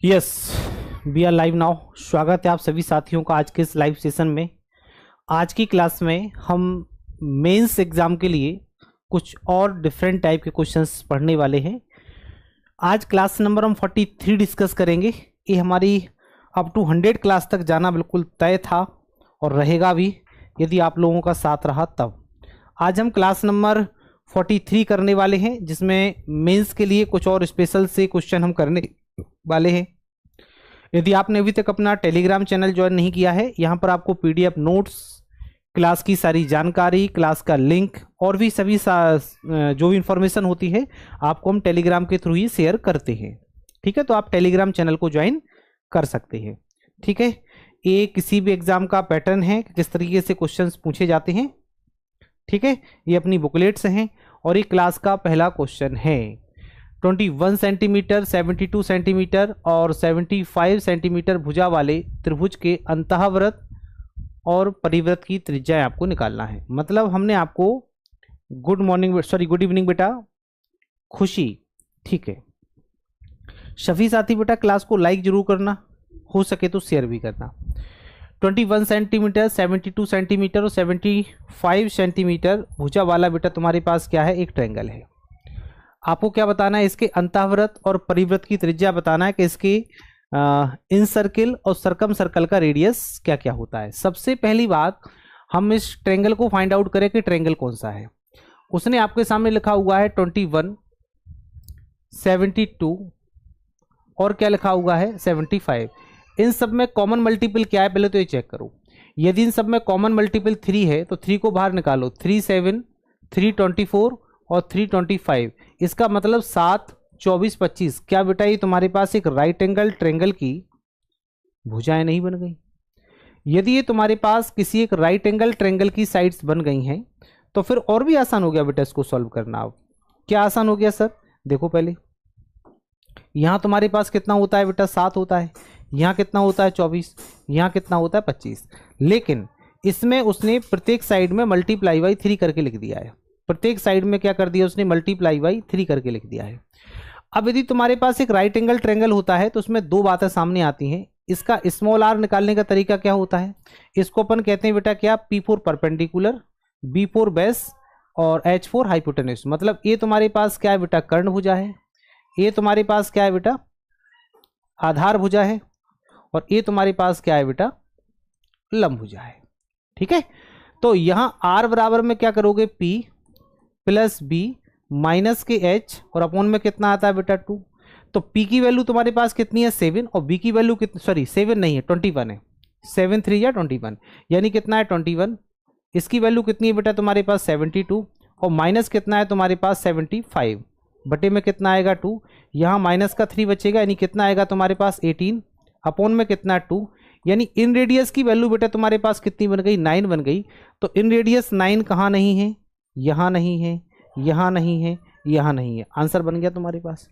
Yes, we are live now. स्वागत है आप सभी साथियों का आज के इस लाइव सेशन में। आज की क्लास में हम मेंस एग्जाम के लिए कुछ और डिफरेंट टाइप के क्वेश्चंस पढ़ने वाले हैं। आज क्लास नंबर हम 43 डिस्कस करेंगे। ये हमारी अप टू 100 क्लास तक जाना बिल्कुल तय था और रहेगा भी, यदि आप लोगों का साथ रहा तब। आज हम क्लास नंबर 43 करने वाले हैं, जिसमें मेंस के लिए कुछ और स्पेशल से क्वेश्चन हम करने वाले हैं। यदि आपने अभी तक अपना टेलीग्राम चैनल ज्वाइन नहीं किया है, यहाँ पर आपको पीडीएफ नोट्स, क्लास की सारी जानकारी, क्लास का लिंक और भी सभी जो भी इंफॉर्मेशन होती है आपको हम टेलीग्राम के थ्रू ही शेयर करते हैं। ठीक है, तो आप टेलीग्राम चैनल को ज्वाइन कर सकते हैं। ठीक है, ये किसी भी एग्जाम का पैटर्न है कि किस तरीके से क्वेश्चंस पूछे जाते हैं। ठीक है, ये अपनी बुकलेट्स हैं और ये क्लास का पहला क्वेश्चन है। 21 सेंटीमीटर, 72 सेंटीमीटर और 75 सेंटीमीटर भुजा वाले त्रिभुज के अंतःवृत्त और परिवृत्त की त्रिज्या आपको निकालना है। मतलब हमने आपको गुड इवनिंग बेटा खुशी। ठीक है, सभी साथी बेटा क्लास को लाइक जरूर करना, हो सके तो शेयर भी करना। 21 सेंटीमीटर, 72 सेंटीमीटर और 75 सेंटीमीटर भुजा वाला बेटा तुम्हारे पास क्या है, एक ट्रायंगल है। आपको क्या बताना है, इसके अंतःवृत्त और परिवृत्त की त्रिज्या बताना है कि इसके इन सर्किल और सरकम सर्कल का रेडियस क्या क्या होता है। सबसे पहली बात, हम इस ट्रायंगल को फाइंड आउट करें कि ट्रायंगल कौन सा है। उसने आपके सामने लिखा हुआ है 21, 72 और क्या लिखा हुआ है 75। इन सब में कॉमन मल्टीपल क्या है, पहले तो ये चेक करो। यदि इन सब में कॉमन मल्टीपल 3 है तो 3 को बाहर निकालो। 3 7, 3 24 और 3 25। इसका मतलब 7, 24, 25। क्या बेटा ये तुम्हारे पास एक राइट एंगल ट्रायंगल की भुजाएं नहीं बन गई? यदि ये तुम्हारे पास किसी एक राइट एंगल ट्रायंगल की साइड्स बन गई हैं तो फिर और भी आसान हो गया बेटा इसको सॉल्व करना। अब क्या आसान हो गया सर? देखो पहले यहां तुम्हारे पास कितना होता है बेटा, 7 होता है। यहां कितना होता है 24, यहां कितना होता है 25। लेकिन इसमें उसने प्रत्येक साइड में मल्टीप्लाई बाई 3 करके लिख दिया है। प्रत्येक साइड में क्या कर दिया उसने, मल्टीप्लाई बाई 3 करके लिख दिया है। अब यदि तुम्हारे पास एक राइट एंगल ट्रायंगल होता है तो उसमें दो बातें सामने आती हैं। इसका स्मॉल आर निकालने का तरीका क्या होता है, इसको अपन कहते हैं बेटा क्या, P4 परपेंडिकुलर, B4 बेस और H4 हाइपोटेन्यूस। मतलब ये तुम्हारे पास क्या है बेटा, कर्ण भुजा है। ये तुम्हारे पास क्या है बेटा, आधार भुजा है। और ये तुम्हारे पास क्या है बेटा, लंब भुजा है। ठीक है, तो यहां R बराबर में क्या करोगे, P प्लस B माइनस के H और अपॉन में कितना आता है बेटा 2। तो P की वैल्यू तुम्हारे पास कितनी है 7 और B की वैल्यू कितनी, सॉरी 7 नहीं है 21 है। 7 3 या 21 यानी कितना है 21। इसकी वैल्यू कितनी है बेटा तुम्हारे पास 72 और माइनस कितना है तुम्हारे पास 75 बटे में कितना आएगा 2। यहाँ माइनस का 3 बचेगा यानी कितना आएगा तुम्हारे पास 18 अपॉन में कितना 2। यानी इन रेडियस की वैल्यू बेटा तुम्हारे पास कितनी बन गई, 9 बन गई। तो इन रेडियस 9 कहाँ नहीं है, यहाँ नहीं है, यहाँ नहीं है, यहाँ नहीं है। आंसर बन गया तुम्हारे पास।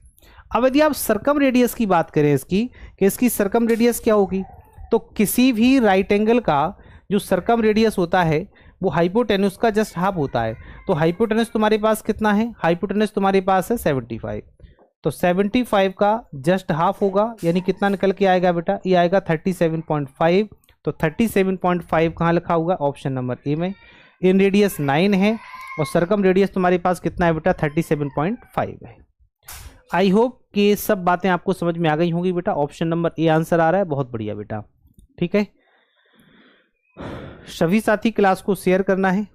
अब यदि आप सरकम रेडियस की बात करें इसकी, कि इसकी सरकम रेडियस क्या होगी, तो किसी भी राइट एंगल का जो सरकम रेडियस होता है वो हाइपोटेन्यूस का जस्ट हाफ होता है। तो हाइपोटेन्यूस तुम्हारे पास कितना है, हाइपोटेन्यूस तुम्हारे पास है 75। तो 75 का जस्ट हाफ होगा, यानी कितना निकल के आएगा बेटा, ये आएगा 37.5। तो 37.5 कहाँ लिखा होगा, ऑप्शन नंबर ए में। इन रेडियस 9 है और सरकम रेडियस तुम्हारे पास कितना है बेटा, 37.5 है। आई होप कि ये सब बातें आपको समझ में आ गई होंगी बेटा। ऑप्शन नंबर ए आंसर आ रहा है, बहुत बढ़िया बेटा। ठीक है, सभी साथी क्लास को शेयर करना है,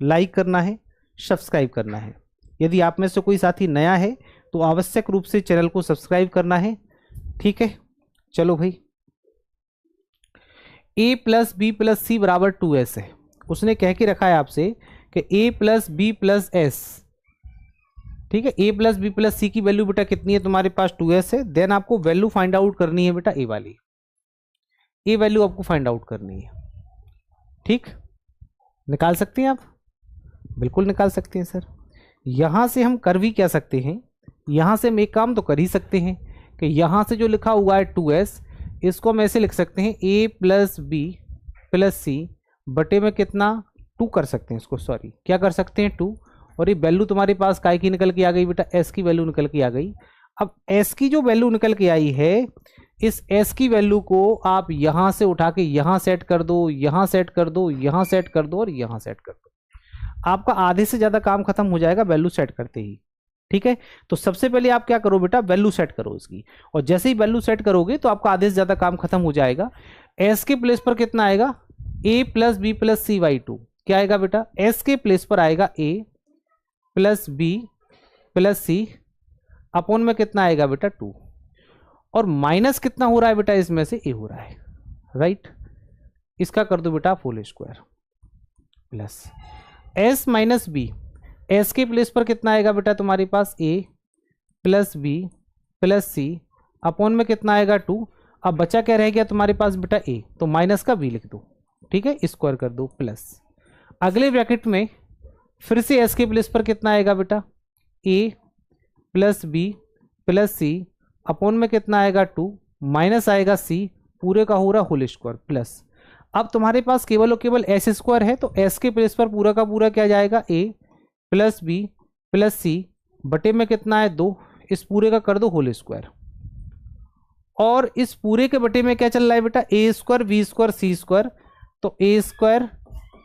लाइक करना है, सब्सक्राइब करना है। यदि आप में से कोई साथी नया है तो आवश्यक रूप से चैनल को सब्सक्राइब करना है। ठीक है, चलो भाई। a प्लस बी प्लस सी बराबर 2s है। उसने कह के रखा है आपसे कि a plus B plus s. ठीक है, a plus B plus c की वैल्यू बेटा कितनी है तुम्हारे पास 2s है। देन आपको वैल्यू फाइंड आउट करनी है बेटा a वाली, a वैल्यू आपको फाइंड आउट करनी है। ठीक, निकाल सकते हैं आप, बिल्कुल निकाल सकते हैं सर। यहां से हम कर भी क्या सकते हैं, यहां से हम एक काम तो कर ही सकते हैं कि यहां से जो लिखा हुआ है 2s, इसको हम ऐसे लिख सकते हैं a प्लस बी प्लस सी बटे में कितना 2 कर सकते हैं इसको, सॉरी क्या कर सकते हैं 2। और ये वैल्यू तुम्हारे पास काय की निकल के आ गई बेटा, एस की वैल्यू निकल के आ गई। अब एस की जो वैल्यू निकल के आई है, इस एस की वैल्यू को आप यहां से उठा के यहां सेट कर दो, यहां सेट कर दो, यहां सेट कर दो और यहां सेट कर दो, आपका आधे से ज्यादा काम खत्म हो जाएगा वैल्यू सेट करते ही। ठीक है, तो सबसे पहले आप क्या करो बेटा, वैल्यू सेट करो इसकी, और जैसे ही वैल्यू सेट करोगे तो आपका आधे से ज्यादा काम खत्म हो जाएगा। एस के प्लेस पर कितना आएगा, A plus B plus C by two. क्या आएगा बेटा, एस के प्लेस पर आएगा A plus B plus C, upon में कितना आएगा बेटा 2, और माइनस कितना हो रहा है बेटा, इसमें से ए हो रहा है, राइट। इसका कर दो बेटा whole square plus s minus b, s के प्लेस पर कितना आएगा बेटा तुम्हारे पास a plus B plus C, upon में कितना आएगा 2। अब बचा क्या रह गया तुम्हारे पास बेटा ए, तो माइनस का बी लिख दो, ठीक है, स्क्वायर कर दो प्लस अगले ब्रैकेट में फिर से एस के प्लेस पर कितना आएगा बेटा, ए प्लस बी प्लस सी, अपॉन में कितना आएगा 2, माइनस आएगा सी, पूरे का हो रहा होल स्क्वायर प्लस। अब तुम्हारे पास केवल और केवल एस स्क्वायर है, तो एस के प्लेस पर पूरा का पूरा क्या जाएगा, ए प्लस बी प्लस सी, बटे में कितना है 2, इस पूरे का कर दो होल स्क्वायर, और इस पूरे के बटे में क्या चल रहा है बेटा, A square B square C square, तो A square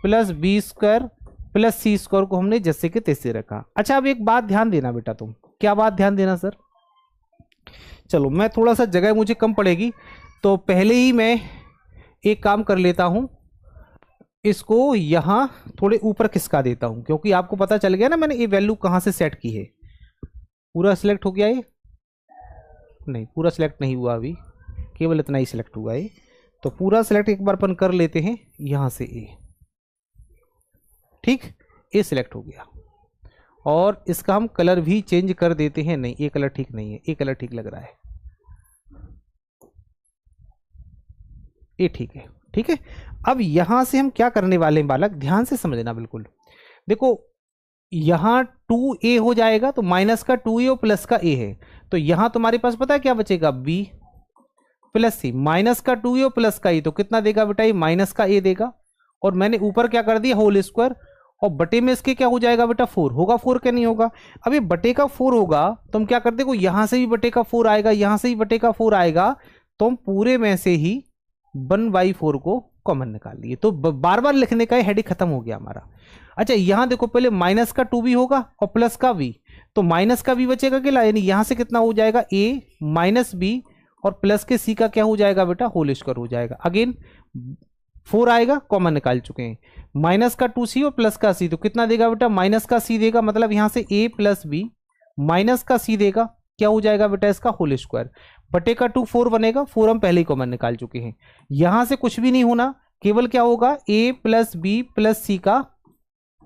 plus B square plus C square को हमने जैसे के तैसे रखा। अच्छा, अब एक बात ध्यान देना बेटा, तुम क्या बात ध्यान देना सर, चलो मैं थोड़ा सा जगह मुझे कम पड़ेगी, तो पहले ही मैं एक काम कर लेता हूं, इसको यहां थोड़े ऊपर खिसका देता हूं, क्योंकि आपको पता चल गया ना मैंने ये वैल्यू कहां से सेट की है। पूरा सिलेक्ट हो गया ये, नहीं पूरा सिलेक्ट नहीं हुआ अभी, केवल इतना ही सिलेक्ट हुआ है, तो पूरा सिलेक्ट एक बार अपन कर लेते हैं यहां से ए, ठीक, ए सिलेक्ट हो गया, और इसका हम कलर भी चेंज कर देते हैं, नहीं ये कलर ठीक नहीं है, ये कलर ठीक लग रहा है, ये ठीक है, ठीक है। अब यहां से हम क्या करने वाले हैं बालक, ध्यान से समझना बिल्कुल, देखो यहां 2a हो जाएगा, तो माइनस का 2a और प्लस का a है, तो यहां तुम्हारे पास पता है क्या बचेगा, b प्लस c, माइनस का 2a और प्लस का a, तो कितना देगा बेटा, ये माइनस का a देगा, और मैंने ऊपर क्या कर दिया होल स्क्वायर, और बटे में इसके क्या हो जाएगा बेटा 4 होगा, 4 क्या नहीं होगा, अब ये बटे का 4 होगा तो हम क्या करते हैं, यहां से भी बटे का 4 आएगा, यहां से भी बटे का 4 आएगा, तो हम पूरे में से ही 1/4 को कॉमन निकाल लिए, तो बार बार लिखने का हेडिंग खत्म हो गया हमारा। अच्छा यहां देखो, पहले माइनस का 2 भी होगा और प्लस का v, तो माइनस का v बचेगा केला, यानी यहां से कितना हो जाएगा a माइनस बी, और प्लस के c का क्या हो जाएगा बेटा होल स्क्वायर हो जाएगा, अगेन 4 आएगा, कॉमन निकाल चुके हैं, माइनस का 2c और प्लस का c, तो कितना देगा बेटा, माइनस का c देगा, मतलब यहां से a प्लस बी माइनस का c देगा, क्या हो जाएगा बेटा इसका होल स्क्वायर, बटे का 2 4 बनेगा, 4 हम पहले ही कॉमन निकाल चुके हैं, यहां से कुछ भी नहीं होना, केवल क्या होगा a plus B plus C का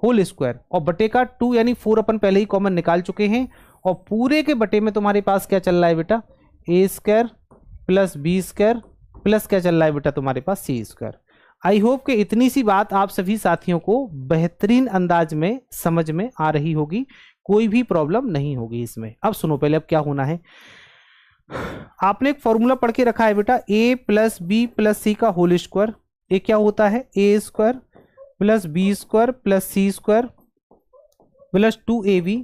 होल स्क्वायर, और बटे का 2 यानी 4 अपन पहले ही कॉमन निकाल चुके हैं, और पूरे के बटे में तुम्हारे पास क्या चल रहा है बेटा, A square plus B square plus क्या चल रहा है बेटा तुम्हारे पास सी स्क्वायर। आई होप कि इतनी सी बात आप सभी साथियों को बेहतरीन अंदाज में समझ में आ रही होगी, कोई भी प्रॉब्लम नहीं होगी इसमें। अब सुनो पहले, अब क्या होना है, आपने एक फॉर्मूला पढ़ के रखा है बेटा, a plus B plus C का होल स्क्वायर, ये क्या होता है A square plus B square plus C square plus 2ab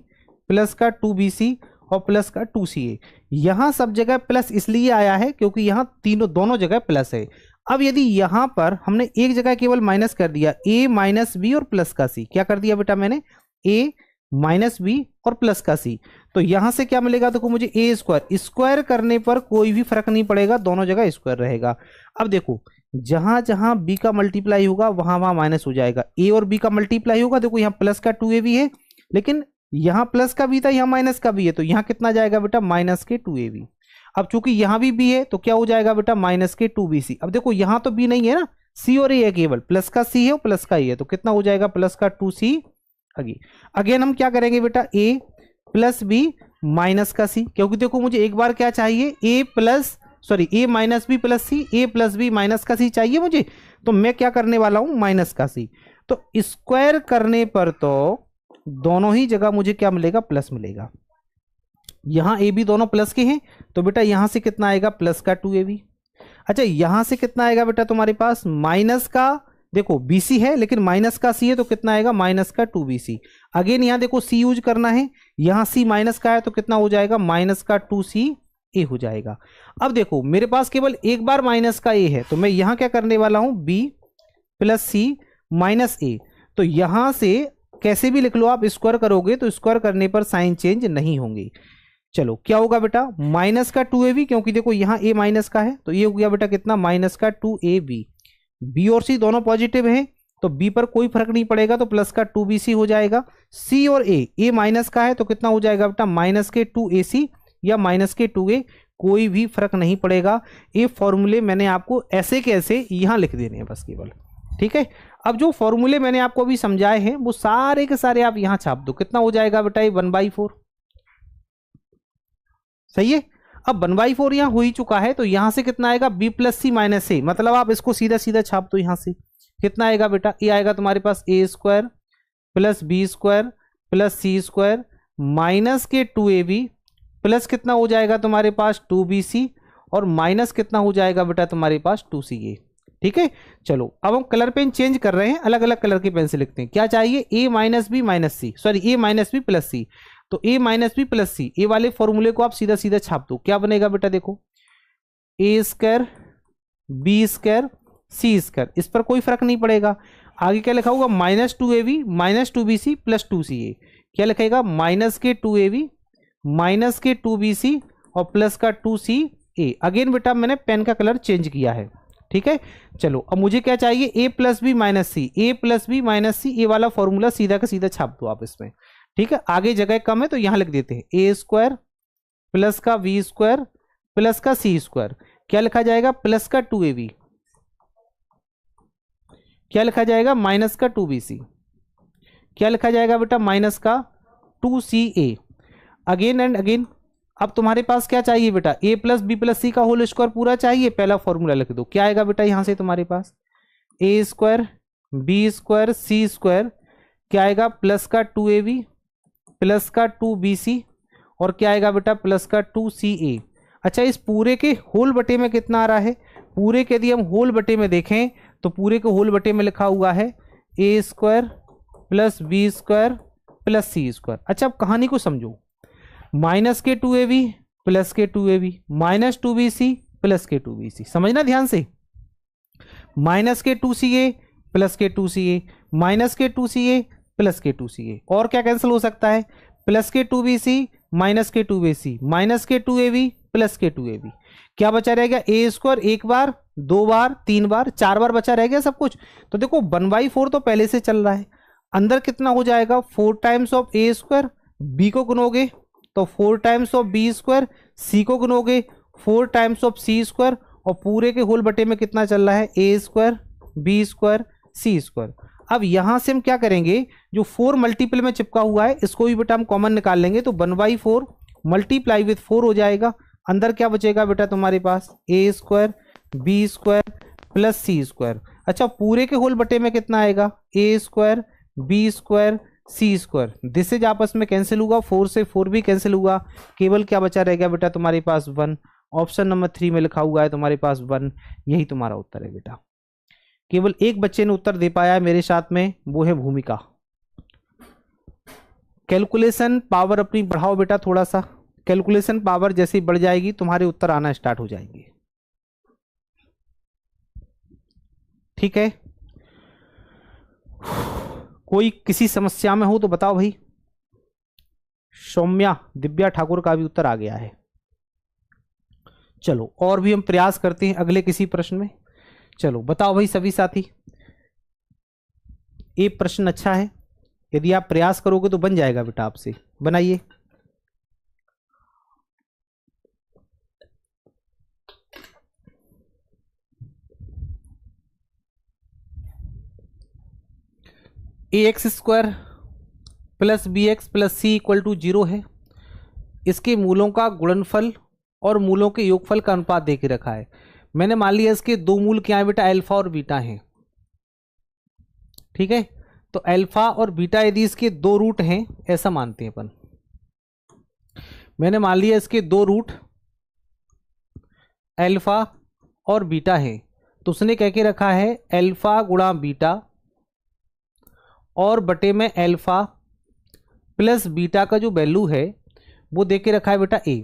plus का 2bc और प्लस का 2ca। यहां सब जगह प्लस इसलिए आया है क्योंकि यहां दोनों जगह प्लस है। अब यदि यहां पर हमने एक जगह केवल माइनस कर दिया, a माइनस बी और प्लस का c, क्या कर दिया बेटा मैंने, a माइनस बी और प्लस का c, तो यहां से क्या मिलेगा, देखो मुझे a स्क्वायर, स्क्वायर करने पर कोई भी फर्क नहीं पड़ेगा, दोनों जगह स्क्वायर रहेगा। अब देखो जहां जहां b का मल्टीप्लाई होगा वहां वहां माइनस हो जाएगा, a और b का मल्टीप्लाई होगा, देखो यहाँ प्लस का 2ab है, लेकिन यहाँ प्लस का भी था, यहाँ माइनस का भी है, तो यहाँ कितना जाएगा बेटा माइनस के 2ab। अब चूंकि यहाँ भी b है तो क्या हो जाएगा बेटा माइनस के 2bc। अब देखो यहाँ तो b नहीं है ना, c और a है, केवल प्लस का c है और प्लस का a है, तो कितना हो जाएगा प्लस का 2c। अगेन हम क्या करेंगे बेटा, a प्लस बी माइनस का c, क्योंकि देखो मुझे एक बार क्या चाहिए, a minus b plus c, a plus b minus का c चाहिए मुझे, तो मैं क्या करने वाला हूं माइनस का c, तो स्क्वायर करने पर तो दोनों ही जगह मुझे क्या मिलेगा, प्लस मिलेगा। यहां ए बी दोनों प्लस के हैं, तो बेटा यहां से कितना आएगा प्लस का 2ab। अच्छा यहां से कितना आएगा बेटा तुम्हारे पास माइनस का देखो BC है लेकिन माइनस का C है तो कितना आएगा, माइनस का 2BC। अगेन यहाँ देखो C यूज करना है, यहाँ C माइनस का है तो कितना हो जाएगा, माइनस का 2CA हो जाएगा। अब देखो मेरे पास केवल एक बार माइनस का A है, तो मैं यहाँ क्या करने वाला हूं, B plus C minus A। तो यहां से कैसे भी लिख लो आप, स्क्वायर करोगे तो स्क्वायर करने पर साइन चेंज नहीं होंगे। चलो क्या होगा बेटा, माइनस का 2AB, क्योंकि देखो यहाँ A माइनस का है तो ये हो गया बेटा कितना, माइनस का 2AB। B और C दोनों पॉजिटिव हैं तो B पर कोई फर्क नहीं पड़ेगा तो प्लस का 2BC हो जाएगा। C और A माइनस का है तो कितना हो जाएगा बेटा, माइनस के 2AC या माइनस के 2A, कोई भी फर्क नहीं पड़ेगा। ये फॉर्मूले मैंने आपको ऐसे के ऐसे यहां लिख देने हैं बस केवल, ठीक है। अब जो फॉर्मूले मैंने आपको अभी समझाए हैं वो सारे के सारे आप यहां छाप दो, कितना हो जाएगा बेटा, ये 1/4, सही है। अब 1/4 यहां हो ही चुका है तो यहां से कितना आएगा, B plus C minus A, मतलब आप इसको सीधा सीधा छाप दो। यहां से कितना आएगा बेटा, ये आएगा तुम्हारे पास A square plus B square plus C square minus के 2AB प्लस कितना हो जाएगा तुम्हारे पास 2BC और माइनस कितना हो जाएगा बेटा तुम्हारे पास 2CA, ठीक है। चलो अब हम कलर पेन चेंज कर रहे हैं, अलग अलग कलर की पेन से लिखते हैं। क्या चाहिए, A minus B minus C, sorry A minus B plus C। तो A minus B plus C, ए वाले फॉर्मूले को आप सीधा सीधा छाप दो। क्या बनेगा बेटा, देखो A square B square C square, इस पर कोई फर्क नहीं पड़ेगा। आगे क्या लिखा होगा, minus 2AB minus 2BC plus 2CA। क्या लिखेगा, माइनस के 2AB माइनस के 2BC और प्लस का 2CA। अगेन बेटा मैंने पेन का कलर चेंज किया है, ठीक है। चलो अब मुझे क्या चाहिए, A plus B minus C, A plus B minus C, ये वाला फॉर्मूला सीधा का सीधा छाप दो आप इसमें, ठीक है। आगे जगह कम है तो यहां लिख देते हैं A स्क्वायर प्लस का B स्क्वायर प्लस का C स्क्वायर। क्या लिखा जाएगा, प्लस का 2AB, क्या लिखा जाएगा, माइनस का 2BC, क्या लिखा जाएगा बेटा, माइनस का 2CA। अगेन एंड अगेन अब तुम्हारे पास क्या चाहिए बेटा, A plus B plus C का होल स्क्वायर पूरा चाहिए। पहला फॉर्मूला लिख दो, क्या आएगा बेटा यहां से तुम्हारे पास, A square B square C square, क्या आएगा, प्लस का 2AB प्लस का 2BC और क्या आएगा बेटा, प्लस का 2CA। अच्छा, इस पूरे के होल बटे में कितना आ रहा है, पूरे के यदि हम होल बटे में देखें तो पूरे के होल बटे में लिखा हुआ है A square plus B square plus C square. अच्छा अब कहानी को समझो, माइनस के 2AB प्लस के 2AB माइनस 2BC प्लस के 2BC, समझना ध्यान से, माइनस के 2CA प्लस के 2CA माइनस के 2CA प्लस के 2CA, और क्या कैंसिल हो सकता है, प्लस के 2BC माइनस के 2BC माइनस के 2AB प्लस के 2AB। क्या बचा रहेगा, A स्क्वायर एक बार, दो बार, तीन बार, चार बार बचा रह गया सब कुछ। तो देखो 1/4 तो पहले से चल रहा है, अंदर कितना हो जाएगा, 4 times of A square, B को गुनोगे तो 4 times of B square, C को गुनोगे 4 टाइम्स ऑफ C स्क्वायर, और पूरे के होल बटे में कितना चल रहा है, A square B square C square. अब यहां से हम क्या करेंगे, जो 4 मल्टीपल में चिपका हुआ है इसको भी बेटा हम कॉमन निकाल लेंगे, तो 1/4 मल्टीप्लाई विथ 4 हो जाएगा। अंदर क्या बचेगा बेटा तुम्हारे पास, A square B square plus C square. अच्छा पूरे के होल बटे में कितना आएगा, A square B square C square, this is आपस में कैंसिल होगा, 4 से 4 भी कैंसिल होगा, केवल क्या बचा रहेगा बेटा तुम्हारे पास 1। ऑप्शन नंबर 3 में लिखा हुआ है तुम्हारे पास 1, यही तुम्हारा उत्तर है बेटा। केवल एक बच्चे ने उत्तर दे पाया है मेरे साथ में, वो है भूमिका। कैलकुलेशन पावर अपनी बढ़ाओ बेटा थोड़ा सा, कैलकुलेशन पावर जैसे ही बढ़ जाएगी तुम्हारे उत्तर आना स्टार्ट हो जाएंगे, ठीक है। कोई किसी समस्या में हो तो बताओ भाई। सौम्या दिव्या ठाकुर का भी उत्तर आ गया है। चलो और भी हम प्रयास करते हैं अगले किसी प्रश्न में। चलो बताओ भाई सभी साथी, ये प्रश्न अच्छा है, यदि आप प्रयास करोगे तो बन जाएगा बेटा आपसे, बनाइए। ax square plus bx plus c equal to 0 है। इसके मूलों का गुणनफल और मूलों के योगफल का अनुपात दे के रखा है। मैंने मान लिया इसके दो मूल क्या है बेटा, अल्फा और बीटा हैं, ठीक है। तो अल्फा और बीटा यदि इसके दो रूट हैं, ऐसा मानते हैं अपन, मैंने मान लिया इसके दो रूट अल्फा और बीटा हैं, तो उसने कह के रखा है अल्फा गुणा बीटा और बटे में अल्फा प्लस बीटा का जो वैल्यू है वो दे के रखा है बेटा ए।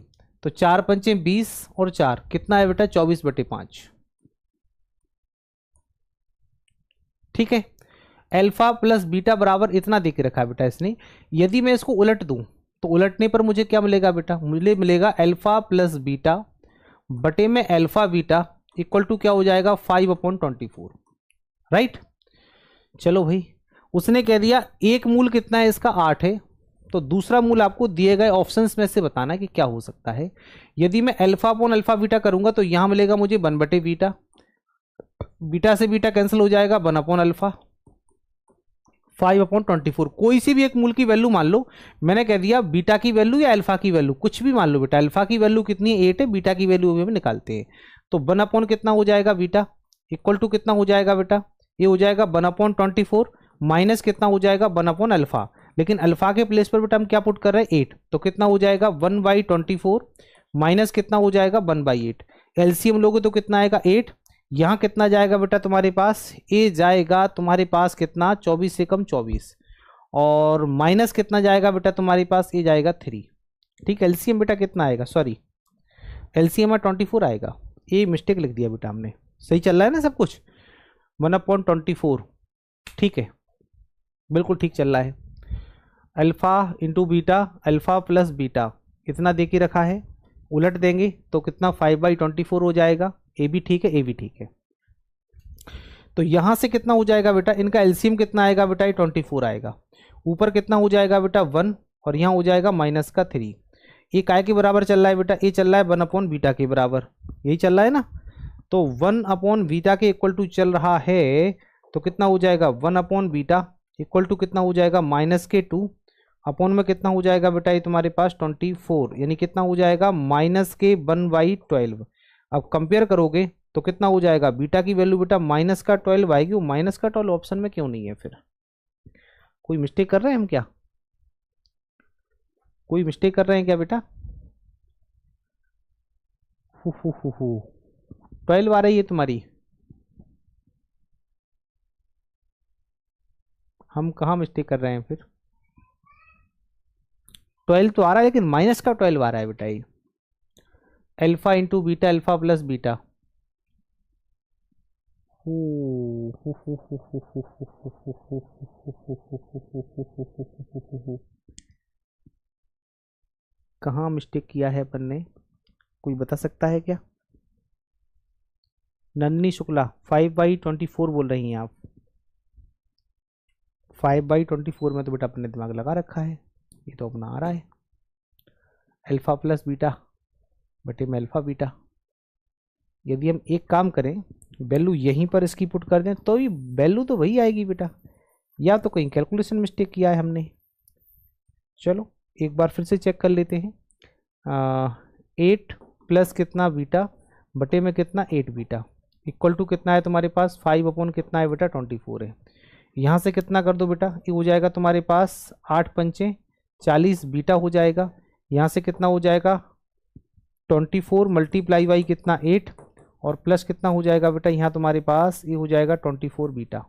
तो 4 पंचे 20 और 4 कितना है बेटा 24/5। ठीक है, अल्फा प्लस बीटा बराबर इतना दे के रखा है बेटा इसने। यदि मैं इसको उलट दूं तो उलटने पर मुझे क्या मिलेगा बेटा, मुझे मिलेगा अल्फा प्लस बीटा बटे में अल्फा बीटा इक्वल टू क्या हो जाएगा 5/24। राइट। चलो भाई, उसने कह दिया एक मूल कितना है इसका 8 है, तो दूसरा मूल आपको दिए गए ऑप्शंस में से बताना है कि क्या हो सकता है। यदि मैं अल्फा अपॉन अल्फा बीटा करूंगा तो यहां मिलेगा मुझे 1/बीटा, बीटा से बीटा कैंसिल हो जाएगा 1 अपॉन अल्फा 5/24। कोई सी भी एक मूल की वैल्यू मान लो, मैंने कह दिया बीटा की वैल्यू या अल्फा की वैल्यू कुछ भी मान लो बेटा। अल्फा की वैल्यू कितनी है 8 है, बीटा की वैल्यू भी हम निकालते हैं। तो 1 अपॉन कितना हो जाएगा बीटा इक्वल टू कितना हो जाएगा बेटा, ये हो जाएगा 1/24 माइनस कितना हो जाएगा 1 अपॉन अल्फा। लेकिन अल्फा के प्लेस पर बेटा हम क्या पुट कर रहे हैं 8, तो कितना हो जाएगा 1/24 माइनस कितना हो जाएगा 1/8। एलसीएम लोगे तो कितना आएगा 8। यहां कितना जाएगा बेटा तुम्हारे पास, ए जाएगा तुम्हारे पास कितना 24 से कम 24 और माइनस कितना जाएगा बेटा तुम्हारे पास, ए जाएगा 3। ठीक, एलसीएम बेटा कितना आएगा, सॉरी एलसीएम में 24 आएगा, ये मिस्टेक लिख दिया बेटा हमने। सही चल रहा है ना सब कुछ, 1/24। ठीक है, बिल्कुल ठीक चल रहा है। Alpha into beta, alpha plus beta इतना दे के रखा है, उलट देंगे तो कितना 5/24 हो जाएगा। ए भी ठीक है, ए भी ठीक है। तो यहां से कितना हो जाएगा बेटा, इनका एलसीएम कितना आएगा बेटा, ये 24 आएगा। ऊपर कितना हो जाएगा बेटा 1 और यहाँ हो जाएगा माइनस का 3। ये काय के बराबर चल रहा है बेटा, ये चल रहा है 1 अपॉन बीटा के बराबर, यही चल रहा है ना। तो 1 अपॉन बीटा के इक्वल टू चल रहा है, तो कितना हो जाएगा 1 अपॉन बीटा इक्वल टू कितना हो जाएगा माइनस के 2 अपॉन में कितना हो जाएगा बेटा, ये तुम्हारे पास 24 यानी कितना हो जाएगा माइनस के 1/12। अब कंपेयर करोगे तो कितना हो जाएगा, बीटा की वैल्यू बेटा माइनस का 12 आएगी। वो माइनस का 12 ऑप्शन में क्यों नहीं है, फिर कोई मिस्टेक कर रहे हैं हम क्या, कोई मिस्टेक कर रहे हैं क्या बेटा। 12 आ रही है तुम्हारी, हम कहाँ मिस्टेक कर रहे हैं फिर। 12 तो आ रहा है लेकिन माइनस का 12 आ रहा है बेटा। ये alpha into beta, alpha plus beta, कहाँ मिस्टेक किया है अपन ने, कोई बता सकता है क्या। नन्नी शुक्ला 5/24 बोल रही हैं आप। 5/24 में तो बेटा अपने दिमाग लगा रखा है, ये तो अपना आ रहा है अल्फा प्लस बीटा बटे में अल्फा बीटा। यदि हम एक काम करें, वैल्यू यहीं पर इसकी पुट कर दें तो ये वैल्यू तो वही आएगी बेटा, या तो कहीं कैलकुलेशन मिस्टेक किया है हमने। चलो एक बार फिर से चेक कर लेते हैं। 8 प्लस कितना बीटा बटे में कितना 8 बीटा इक्वल टू कितना है तुम्हारे पास 5 अपॉन कितना है बेटा 24 है। यहाँ से कितना कर दो बेटा, ये हो जाएगा तुम्हारे पास 8 पंचे 40 बीटा हो जाएगा। यहाँ से कितना हो जाएगा 24 मल्टीप्लाई बाई कितना 8 और प्लस कितना हो जाएगा बेटा, यहाँ तुम्हारे पास ये हो जाएगा 24 बीटा।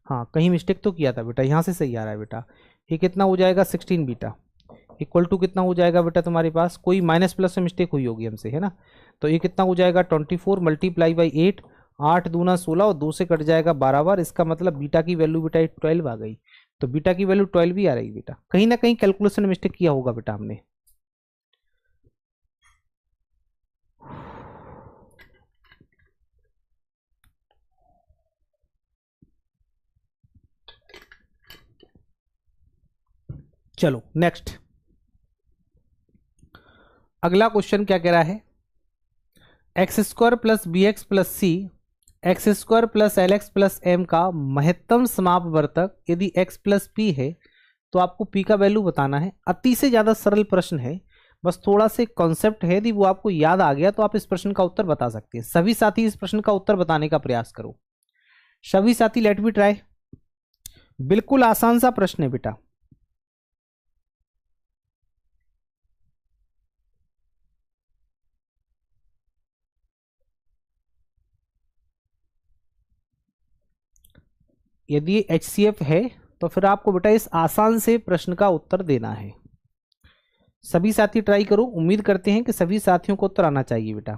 हाँ कहीं मिस्टेक तो किया था बेटा, यहाँ से सही आ रहा है बेटा। ये कितना हो जाएगा 16 बीटा इक्वल टू कितना हो जाएगा बेटा तुम्हारे पास, कोई माइनस प्लस से मिस्टेक हुई होगी हमसे, है ना। तो ये कितना हो जाएगा 24 मल्टीप्लाई बाई 8, 8 दूना 16 और 2 से कट जाएगा 12 बार। इसका मतलब बीटा की वैल्यू बेटा 12 आ गई। तो बीटा की वैल्यू 12 भी आ रही बेटा, कहीं ना कहीं कैलकुलेशन मिस्टेक किया होगा बेटा हमने। चलो नेक्स्ट, अगला क्वेश्चन क्या कह रहा है, X square plus B X plus C X square plus L X plus M का महत्तम समापवर्तक यदि एक्स प्लस पी है तो आपको पी का वैल्यू बताना है। अति से ज्यादा सरल प्रश्न है, बस थोड़ा से कॉन्सेप्ट है, यदि वो आपको याद आ गया तो आप इस प्रश्न का उत्तर बता सकते हैं। सभी साथी इस प्रश्न का उत्तर बताने का प्रयास करो, सभी साथी लेट मी ट्राई। बिल्कुल आसान सा प्रश्न है बेटा। यदि ये HCF है तो फिर आपको बेटा इस आसान से प्रश्न का उत्तर देना है। सभी साथी ट्राई करो, उम्मीद करते हैं कि सभी साथियों को उत्तर आना चाहिए बेटा।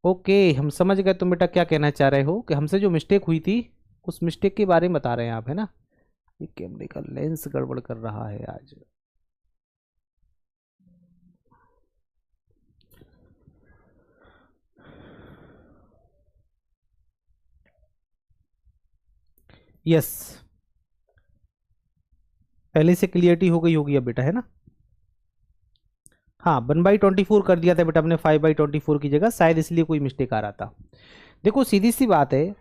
ओके, हम समझ गए तुम बेटा क्या कहना चाह रहे हो, कि हमसे जो मिस्टेक हुई थी उस मिस्टेक के बारे में बता रहे हैं आप, है ना। ये कैमरे का लेंस गड़बड़ कर रहा है आज। यस, पहले से क्लियरिटी हो गई होगी अब बेटा, है ना। हाँ, 1/24 कर दिया था बेटा हमने 5/24 की जगह, शायद इसलिए कोई मिस्टेक आ रहा था। देखो सीधी सी बात है,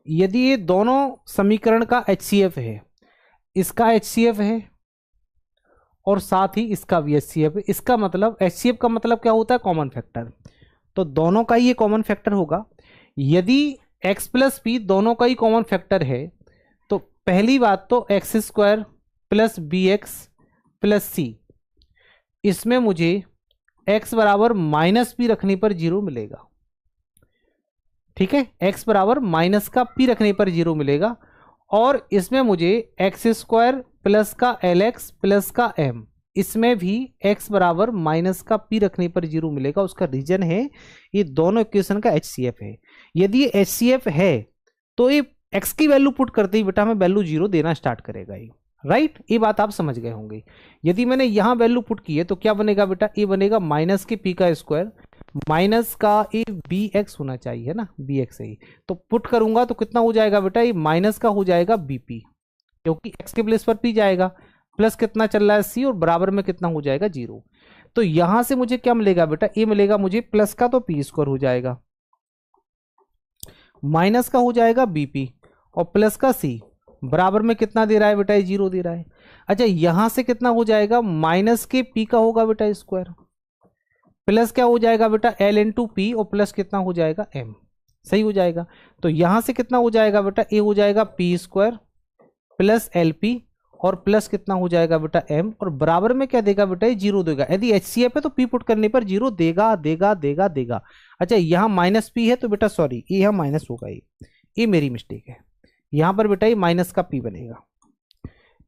यदि ये दोनों समीकरण का HCF है, इसका HCF है और साथ ही इसका भी HCF है, इसका मतलब HCF का मतलब क्या होता है, कॉमन फैक्टर। तो दोनों का ही ये कॉमन फैक्टर होगा। यदि x प्लस पी दोनों का ही कॉमन फैक्टर है तो पहली बात तो x² plus BX plus C, इसमें मुझे x बराबर माइनस पी रखने पर 0 मिलेगा। ठीक है, x बराबर माइनस का p रखने पर 0 मिलेगा। और इसमें मुझे x² प्लस का LX प्लस का m, इसमें भी x बराबर माइनस का p रखने पर 0 मिलेगा। उसका रीजन है ये दोनों इक्वेशन का HCF है। यदि ये HCF है तो ये x की वैल्यू पुट करते ही बेटा हमें वैल्यू 0 देना स्टार्ट करेगा ये, राइट। ये बात आप समझ गए होंगे। यदि मैंने यहां वैल्यू पुट की है तो क्या बनेगा बेटा, ये बनेगा माइनस के p का स्क्वायर माइनस का ये bx होना चाहिए ना, bx है। तो पुट करूंगा तो कितना हो जाएगा बेटा, ये माइनस का हो जाएगा bp, क्योंकि x के प्लेस पर p जाएगा, प्लस कितना चल रहा है c, और बराबर में कितना हो जाएगा 0। तो यहां से मुझे क्या मिलेगा बेटा, ये मिलेगा मुझे प्लस का तो p² हो जाएगा, माइनस का हो जाएगा bp और प्लस का c, बराबर में कितना दे रहा है बेटा, ये 0 दे रहा है। अच्छा, यहां से कितना हो जाएगा, माइनस के p का होगा बेटा स्क्वायर, प्लस क्या हो जाएगा बेटा l इंटू पी, और प्लस कितना हो जाएगा m, सही हो जाएगा। तो यहां से कितना हो जाएगा बेटा, ये हो जाएगा p² प्लस LP और प्लस कितना हो जाएगा बेटा m, और बराबर में क्या देगा बेटा, ये 0 देगा। यदि HCF है तो p पुट करने पर 0 देगा देगा देगा देगा। अच्छा, यहाँ माइनस p है तो बेटा सॉरी, ये यहाँ माइनस होगा, ये मेरी मिस्टेक है। यहाँ पर बेटा ये माइनस का p बनेगा,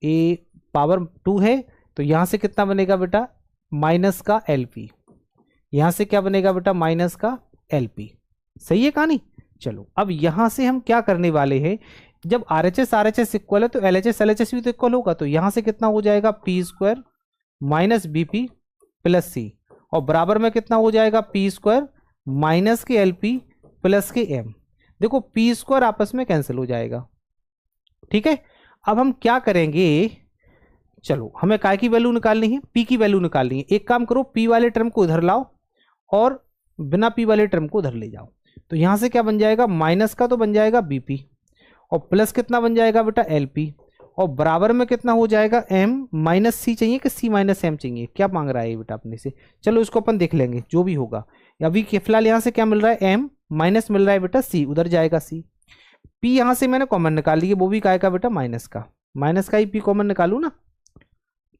ये पावर 2 है तो यहाँ से कितना बनेगा बेटा, माइनस का LP, यहां से क्या बनेगा बेटा, माइनस का LP। सही है कहानी। चलो अब यहां से हम क्या करने वाले हैं, जब RHS इक्वल है तो LHS भी तो इक्वल होगा। तो यहां से कितना हो जाएगा, p² minus BP plus C, और बराबर में कितना हो जाएगा, p² माइनस के LP प्लस के M। देखो p² आपस में कैंसिल हो जाएगा। ठीक है, अब हम क्या करेंगे, चलो हमें काय की वैल्यू निकालनी है, p की वैल्यू निकालनी है। एक काम करो, p वाले टर्म को इधर लाओ और बिना p वाले टर्म को उधर ले जाओ। तो यहां से क्या बन जाएगा, माइनस का तो बन जाएगा bp और प्लस कितना बन जाएगा बेटा LP, और बराबर में कितना हो जाएगा m माइनस c चाहिए कि c माइनस m चाहिए, क्या मांग रहा है ये बेटा अपने से। चलो इसको अपन देख लेंगे जो भी होगा। अभी फिलहाल यहां से क्या मिल रहा है, m माइनस मिल रहा है बेटा c, उधर जाएगा c। p यहां से मैंने कॉमन निकाल लिया, वो भी काय का बेटा, माइनस का ही p कॉमन निकालू ना।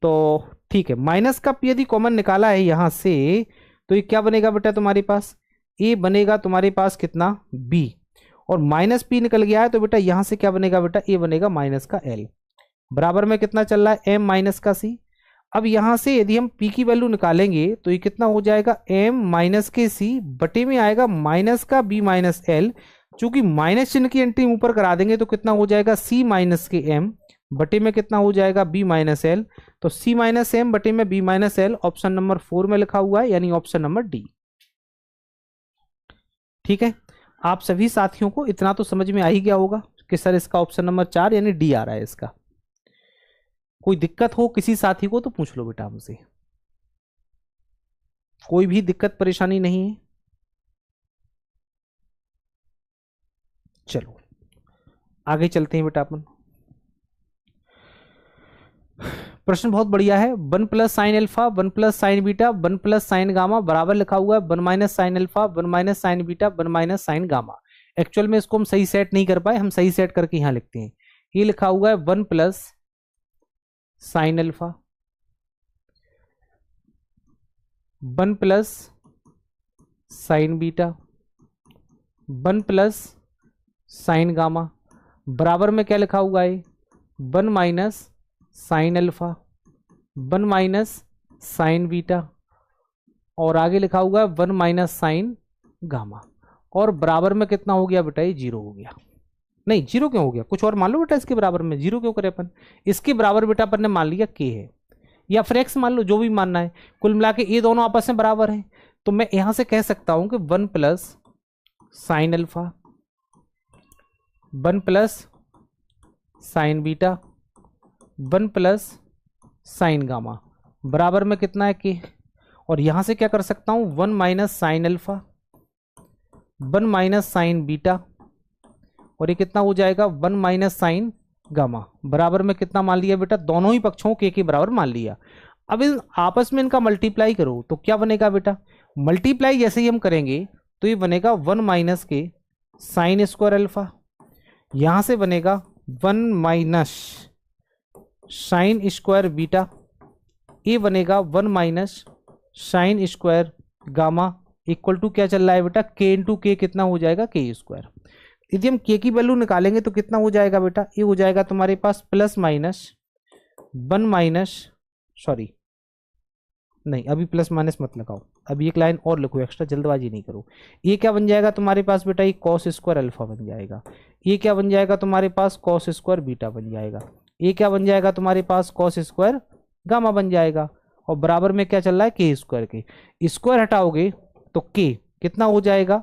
तो ठीक है, माइनस का p यदि कॉमन निकाला है यहां से तो ये क्या बनेगा बेटा तुम्हारे पास, ए बनेगा तुम्हारे पास कितना b, और माइनस p निकल गया है तो बेटा यहां से क्या बनेगा बेटा, ए बनेगा माइनस का l, बराबर में कितना चल रहा है m माइनस का c। अब यहां से यदि हम p की वैल्यू निकालेंगे तो ये कितना हो जाएगा, m माइनस के c बटे में आएगा माइनस का b माइनस l, चूंकि माइनस चिन्ह की एंट्री ऊपर करा देंगे तो कितना हो जाएगा, c माइनस के m बटे में कितना हो जाएगा, b माइनस एल। तो c माइनस एम बटे में b minus L, option number 4 में लिखा हुआ है, यानी ऑप्शन नंबर डी। ठीक है, आप सभी साथियों को इतना तो समझ में आ ही गया होगा कि सर इसका ऑप्शन नंबर 4 यानी डी आ रहा है इसका। कोई दिक्कत हो किसी साथी को तो पूछ लो बेटा हमसे, कोई भी दिक्कत परेशानी नहीं है। चलो आगे चलते हैं बेटा अपन। प्रश्न बहुत बढ़िया है, 1 plus sine alpha 1 plus sign beta 1 plus sign gamma बराबर लिखा हुआ है 1 minus sine alpha 1 minus sign beta 1 minus sign gamma. Actual में इसको हम सही सेट नहीं कर पाए, हम सही सेट करके यहां लिखते हैं। ये लिखा हुआ है 1 plus sine alpha 1 plus sign beta 1 plus sign gamma बराबर में क्या लिखा हुआ है 1 minus sine alpha 1 minus sign beta और आगे लिखा हुआ है 1 माइनस साइन गामा और बराबर में कितना हो गया बेटा ये 0 हो गया। नहीं 0 क्यों हो गया, कुछ और मान लो बेटा इसके बराबर में, 0 क्यों करें अपन, इसके बराबर बेटा अपन ने मान लिया k है या फिर x मान लो, जो भी मानना है। कुल मिला के ये दोनों आपस में बराबर हैं, तो मैं यहां से कह सकता हूं कि 1 plus sine alpha 1 plus sign beta 1 plus sign gamma बराबर में कितना है k, और यहां से क्या कर सकता हूं 1 minus sine alpha 1 minus sign beta और ये कितना हो जाएगा 1 माइनस साइन गामा बराबर में कितना मान लिया बेटा, दोनों ही पक्षों के बराबर मान लिया। अब इन आपस में इनका मल्टीप्लाई करो तो क्या बनेगा बेटा, मल्टीप्लाई जैसे ही हम करेंगे तो ये बनेगा 1 माइनस के साइन स्क्वायर अल्फा, यहां से बनेगा 1 माइनस साइन स्क्वायर बीटा, ये बनेगा 1 minus sine square gamma equal to क्या चल रहा है बेटा k इंटू के कितना हो जाएगा k स्क्वायर। यदि हम k की वैल्यू निकालेंगे तो कितना हो जाएगा बेटा, ये हो जाएगा तुम्हारे पास प्लस माइनस 1 माइनस सॉरी नहीं अभी प्लस माइनस मत लगाओ, अभी एक लाइन और लिखो एक्स्ट्रा, जल्दबाजी नहीं करो। ये क्या बन जाएगा तुम्हारे पास बेटा, ये कॉस स्क्वायर अल्फा बन जाएगा, ये क्या बन जाएगा तुम्हारे पास कॉस स्क्वायर बीटा बन जाएगा, ये क्या बन जाएगा तुम्हारे पास कॉस स्क्वायर गामा बन जाएगा और बराबर में क्या चल रहा है के स्क्वायर के, स्क्वायर हटाओगे तो के कितना हो जाएगा,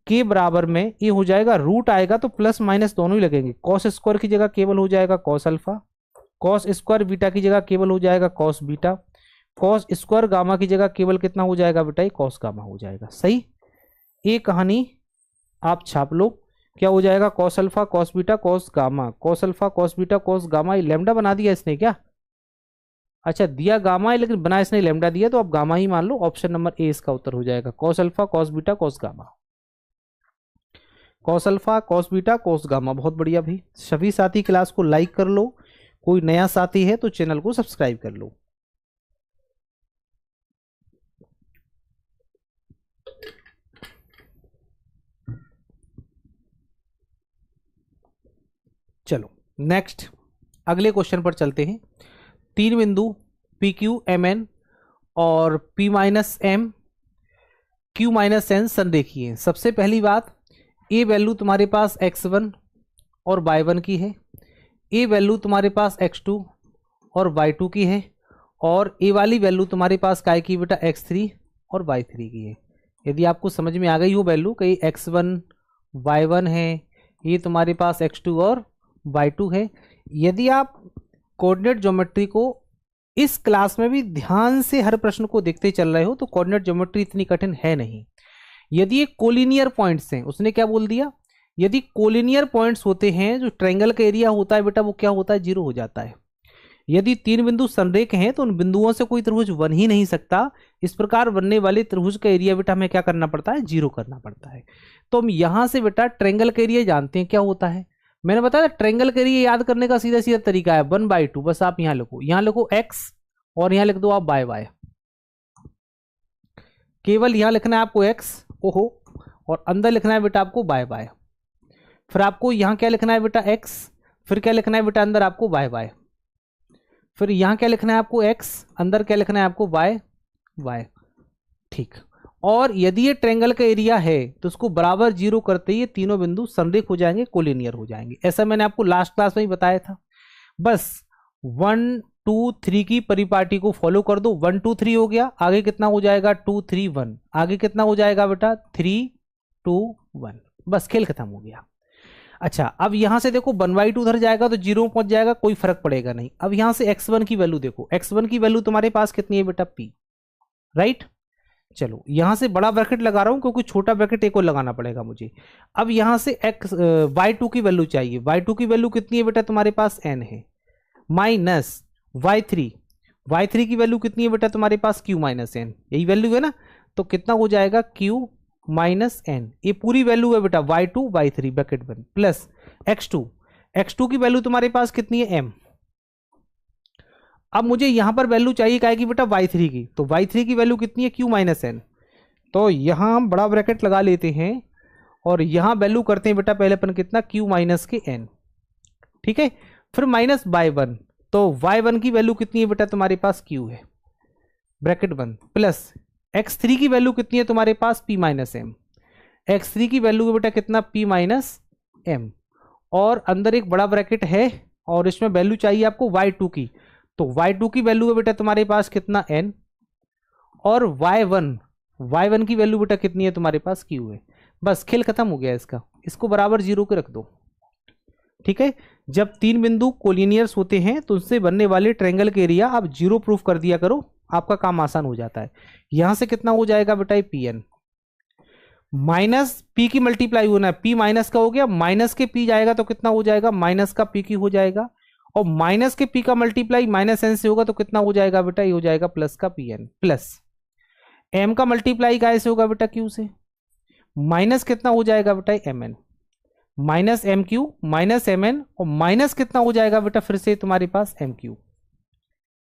के बराबर में ये हो जाएगा रूट आएगा तो प्लस माइनस दोनों ही लगेंगे, कॉस स्क्वायर की जगह केवल हो जाएगा cos alpha, cos square beta की जगह केवल हो जाएगा cos beta, cos square gamma की जगह केवल कितना हो जाएगा बेटा ये कॉस गामा हो जाएगा। सही, ये कहानी आप छाप लो, क्या हो जाएगा cos alpha cos beta cos gamma, cos alpha cos beta cos gamma, ये लैम्डा बना दिया इसने क्या, अच्छा दिया गामा है लेकिन बना इसने लैम्डा दिया तो आप गामा ही मान लो, ऑप्शन नंबर ए इसका उत्तर हो जाएगा, cos alpha cos beta cos gamma, cos alpha cos beta cos gamma. बहुत बढ़िया भाई, सभी साथी क्लास को लाइक कर लो, कोई नया साथी है तो चैनल को सब्सक्राइब कर लो। चलो नेक्स्ट अगले क्वेश्चन पर चलते हैं। 3 बिंदु पी क्यू एम एन और P minus M Q minus N संरेखीय हैं। सबसे पहली बात, ए वैल्यू तुम्हारे पास x1 और y1 की है, ए वैल्यू तुम्हारे पास x2 और y2 की है और ए वाली वैल्यू तुम्हारे पास काय की बेटा x3 और y3 की है। यदि आपको समझ में आ गई हो वैल्यू कहीं x1 y1 है, ये तुम्हारे पास x2 और y2 है। यदि आप कोऑर्डिनेट ज्योमेट्री को इस क्लास में भी ध्यान से हर प्रश्न को देखते चल रहे हो तो कोऑर्डिनेट ज्योमेट्री इतनी कठिन है नहीं। यदि ये कोलिनियर पॉइंट्स हैं, उसने क्या बोल दिया, यदि कोलिनियर पॉइंट्स होते हैं जो ट्रायंगल का एरिया होता है बेटा वो क्या होता है 0 हो जाता है। यदि 3 बिंदु संरेख हैं तो उन बिंदुओं से कोई त्रिभुज बन ही नहीं सकता, इस प्रकार बनने वाले त्रिभुज का एरिया बेटा हमें क्या करना पड़ता है 0 करना पड़ता है। तो हम यहां से बेटा ट्रायंगल का एरिया जानते हैं क्या होता है, मैंने बताया ट्रायंगल के एरिया याद करने का सीधा सीधा तरीका है 1/2, बस आप यहां लिखो x और यहां लिख दो आप y, केवल यहां लिखना है आपको x ओहो और अंदर लिखना है बेटा आपको y, फिर आपको यहां क्या लिखना है बेटा x, फिर क्या लिखना है बेटा अंदर आपको y, फिर यहां क्या लिखना है आपको x, अंदर क्या लिखना है आपको y, ठीक। और यदि ये ट्रायंगल का एरिया है तो उसको बराबर 0 करते ही ये तीनों बिंदु संरेख हो जाएंगे, कोलिनियर हो जाएंगे। ऐसा मैंने आपको लास्ट क्लास में ही बताया था। बस 1 2 3 की परिपाटी को फॉलो कर दो, 1 2 3 हो गया, आगे कितना हो जाएगा 2 3 1, आगे कितना हो जाएगा बेटा 3 2 1, बस खेल खत्म हो गया। अच्छा अब यहां से देखो 1/2 उधर जाएगा तो 0 पहुंच जाएगा, कोई फर्क पड़ेगा नहीं। अब यहां से x1 की वैल्यू देखो, x1 की वैल्यू तुम्हारे पास कितनी है बेटा p, राइट। चलो यहां से बड़ा ब्रैकेट लगा रहा हूं क्योंकि छोटा ब्रैकेट एक और लगाना पड़ेगा मुझे। अब यहां से y2 की वैल्यू चाहिए, y2 की वैल्यू कितनी है बेटा तुम्हारे पास n है, माइनस y3 की वैल्यू कितनी है बेटा तुम्हारे पास q माइनस n, यही वैल्यू है ना, तो कितना हो जाएगा q माइनस n, ये पूरी वैल्यू है बेटा y2 y3 ब्रैकेट बंद, प्लस x2 की वैल्यू तुम्हारे पास कितनी है m। अब मुझे यहां पर वैल्यू चाहिए क्या की बेटा y3 की, तो y3 की वैल्यू कितनी है q माइनस एन, तो यहां हम बड़ा ब्रैकेट लगा लेते हैं और यहां वैल्यू करते हैं बेटा पहले अपन कितना q माइनस के n, ठीक है। फिर माइनस y1, तो y1 की वैल्यू कितनी है बेटा तुम्हारे पास q है ब्रैकेट बंद, प्लस x3 की वैल्यू कितनी है तुम्हारे पास p माइनस एम, x3 की वैल्यू बेटा कितना p माइनस एम, और अंदर एक बड़ा ब्रैकेट है और इसमें वैल्यू चाहिए आपको y2 की, तो y2 की वैल्यू है बेटा तुम्हारे पास कितना n, और y1 की वैल्यू बेटा कितनी है तुम्हारे पास q है। बस खेल खत्म हो गया इसका, इसको बराबर 0 के रख दो, ठीक है। जब तीन बिंदु कोलिनियर्स होते हैं तो उनसे बनने वाले ट्रायंगल के एरिया आप 0 प्रूफ कर दिया करो, आपका काम आसान हो जाता है। यहां से कितना हो जाएगा बेटा पी एन, माइनस पी की मल्टीप्लाई होना है, पी माइनस का हो गया, माइनस के पी जाएगा तो कितना हो जाएगा माइनस का पी की हो जाएगा, और माइनस के पी का मल्टीप्लाई माइनस एन से होगा तो कितना हो जाएगा बेटा ये हो जाएगा प्लस का पी एन, प्लस एम का मल्टीप्लाई कैसे होगा बेटा क्यू से, माइनस कितना हो जाएगा बेटा m n, minus M Q minus m N, और माइनस कितना हो जाएगा बेटा फिर से तुम्हारे पास एम क्यू,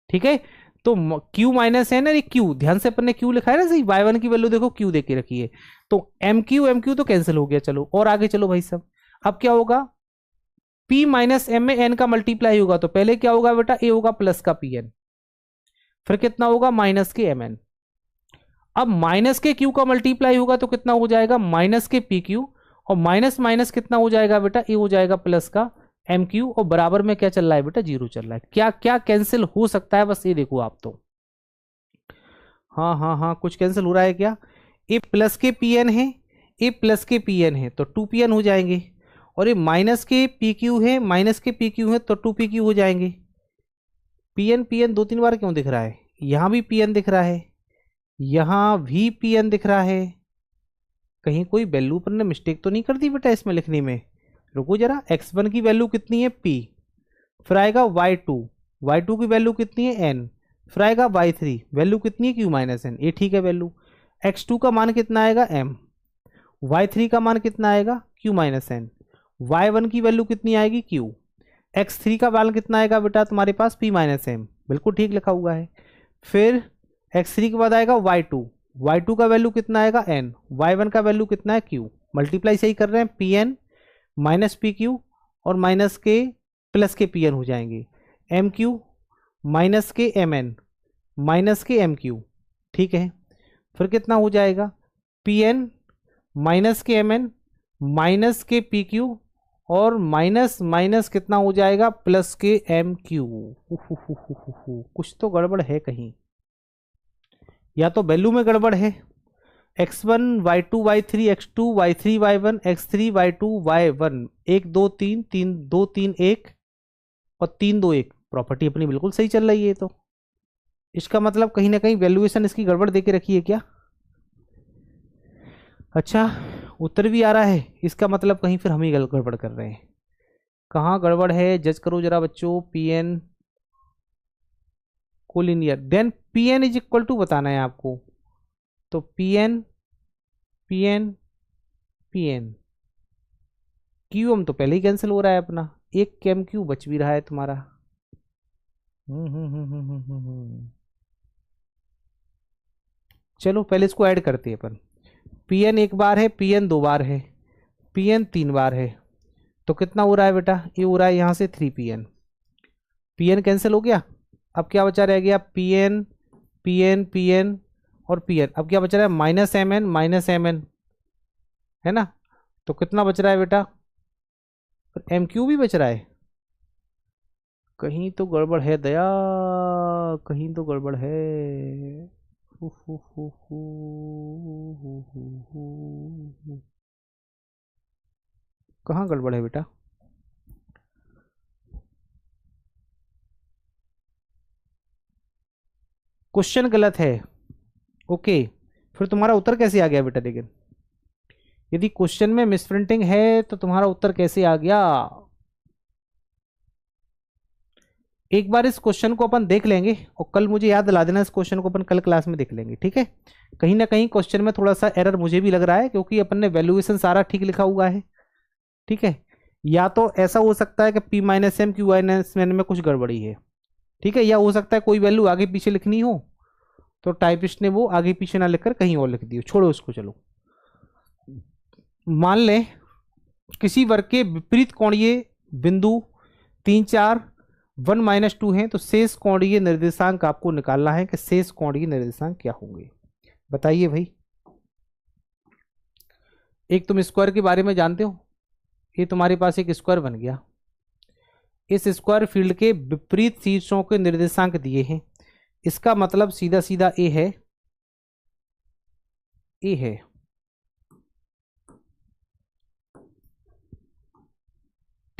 ठीक है। तो Q माइनस एन है, Q ध्यान से अपन ने Q लिखा है ना सही, y1 की वैल्यू देखो Q दे के रखी है, तो MQ तो कैंसिल हो गया, चलो और आगे चलो भाई सब। अब क्या होगा P माइनस एम में n का मल्टीप्लाई होगा, तो पहले क्या होगा बेटा a होगा प्लस का Pn, फिर कितना होगा माइनस के Mn, अब माइनस के Q का मल्टीप्लाई होगा तो कितना हो जाएगा माइनस के PQ, और माइनस माइनस कितना हो जाएगा बेटा ये हो जाएगा प्लस का एम क्यू, और बराबर में क्या चल रहा है बेटा 0 चल रहा है। क्या क्या कैंसिल हो सकता है बस ये देखो आप तो, हाँ हाँ हाँ कुछ कैंसिल हो रहा है क्या, ए प्लस के पी एन है, ए प्लस के पी एन है तो 2pn हो जाएंगे, और ये माइनस के पी क्यू है, माइनस के पी क्यू है तो 2pq हो जाएंगे। पी एन 2-3 बार क्यों दिख रहा है, यहां भी पी एन दिख रहा है, यहां भी पी एन दिख रहा है, कहीं कोई वैल्यू पर ने मिस्टेक तो नहीं कर दी बेटा इसमें लिखने में, रुको जरा। x1 की वैल्यू कितनी है p, फिर आएगा y2 की वैल्यू कितनी है n, फिर आएगा y3 वैल्यू कितनी है q माइनस एन, ये ठीक है वैल्यू। x2 का मान कितना आएगा m, y3 का मान कितना आएगा q माइनस एन, y1 की वैल्यू कितनी आएगी q, x3 का मान कितना आएगा बेटा तुम्हारे पास p माइनस एम, बिल्कुल ठीक लिखा हुआ है। फिर x3 के बाद आएगा y2 का वैल्यू कितना आएगा n, y1 का वैल्यू कितना है q, मल्टीप्लाई सही कर रहे हैं pn माइनस पी क्यू और माइनस के प्लस के पी एन हो जाएंगे, एम क्यू माइनस के एम एन माइनस के एम क्यू, ठीक है। फिर कितना हो जाएगा पी एन माइनस के एम एन माइनस के पी क्यू, और माइनस माइनस कितना हो जाएगा प्लस के एम क्यू। कुछ तो गड़बड़ है कहीं, या तो वैल्यू में गड़बड़ है, x1 y2 y3 x2 y3 y1 x3 y2 y1 1 2 3 3 2 3 1 और 3 2 1, प्रॉपर्टी अपनी बिल्कुल सही चल रही है। तो इसका मतलब कहीं ना कहीं वैल्यूएशन इसकी गड़बड़ देके रखी है क्या, अच्छा उत्तर भी आ रहा है, इसका मतलब कहीं फिर हम ही गड़बड़ कर रहे हैं। कहाँ गड़बड़ है जज करो जरा बच्चों, p n collinear, then p n is equal to बताना है आपको, तो पी एन क्यू एम तो पहले ही कैंसिल हो रहा है अपना, एक केम क्यू बच भी रहा है तुम्हारा। चलो पहले इसको ऐड करते हैं अपन, पी एन एक बार है, पी एन 2 बार है, पी एन 3 बार है, तो कितना हो रहा है बेटा ये हो रहा है यहाँ से 3pn, पी एन कैंसिल हो गया, अब क्या बचा रह गया पी एन और पी एन, अब क्या बच रहा है माइनस एम एन है ना, तो कितना बच रहा है बेटा एम क्यू भी बच रहा है, कहीं तो गड़बड़ है दया, कहीं तो गड़बड़ है। कहाँ गड़बड़ है बेटा, क्वेश्चन गलत है, ओके फिर तुम्हारा उत्तर कैसे आ गया बेटा, लेकिन यदि क्वेश्चन में मिसप्रिंटिंग है तो तुम्हारा उत्तर कैसे आ गया। एक बार इस क्वेश्चन को अपन देख लेंगे और कल मुझे याद दिला देना, इस क्वेश्चन को अपन कल क्लास में देख लेंगे, ठीक है। कहीं ना कहीं क्वेश्चन में थोड़ा सा एरर मुझे भी लग रहा है, क्योंकि अपन ने वैल्यूएशन सारा ठीक लिखा हुआ है, ठीक है। या तो ऐसा हो सकता है कि p minus M Q minus n में कुछ गड़बड़ी है, ठीक है, या हो सकता है कोई वैल्यू आगे पीछे लिखनी हो तो टाइपिस्ट ने वो आगे पीछे ना लिखकर कहीं और लिख दी, छोड़ो उसको। चलो मान लें किसी वर्ग के विपरीत कोणीय बिंदु 3 4 1 -2 हैं, तो शेष कोणीय निर्देशांक आपको निकालना है कि शेष कोणीय निर्देशांक क्या होंगे। बताइए भाई। एक तुम स्क्वायर के बारे में जानते हो, ये तुम्हारे पास एक स्क्वायर बन गया, इस स्क्वायर फील्ड के विपरीत शीर्षों के निर्देशांक दिए हैं, इसका मतलब सीधा सीधा ए है, ए है।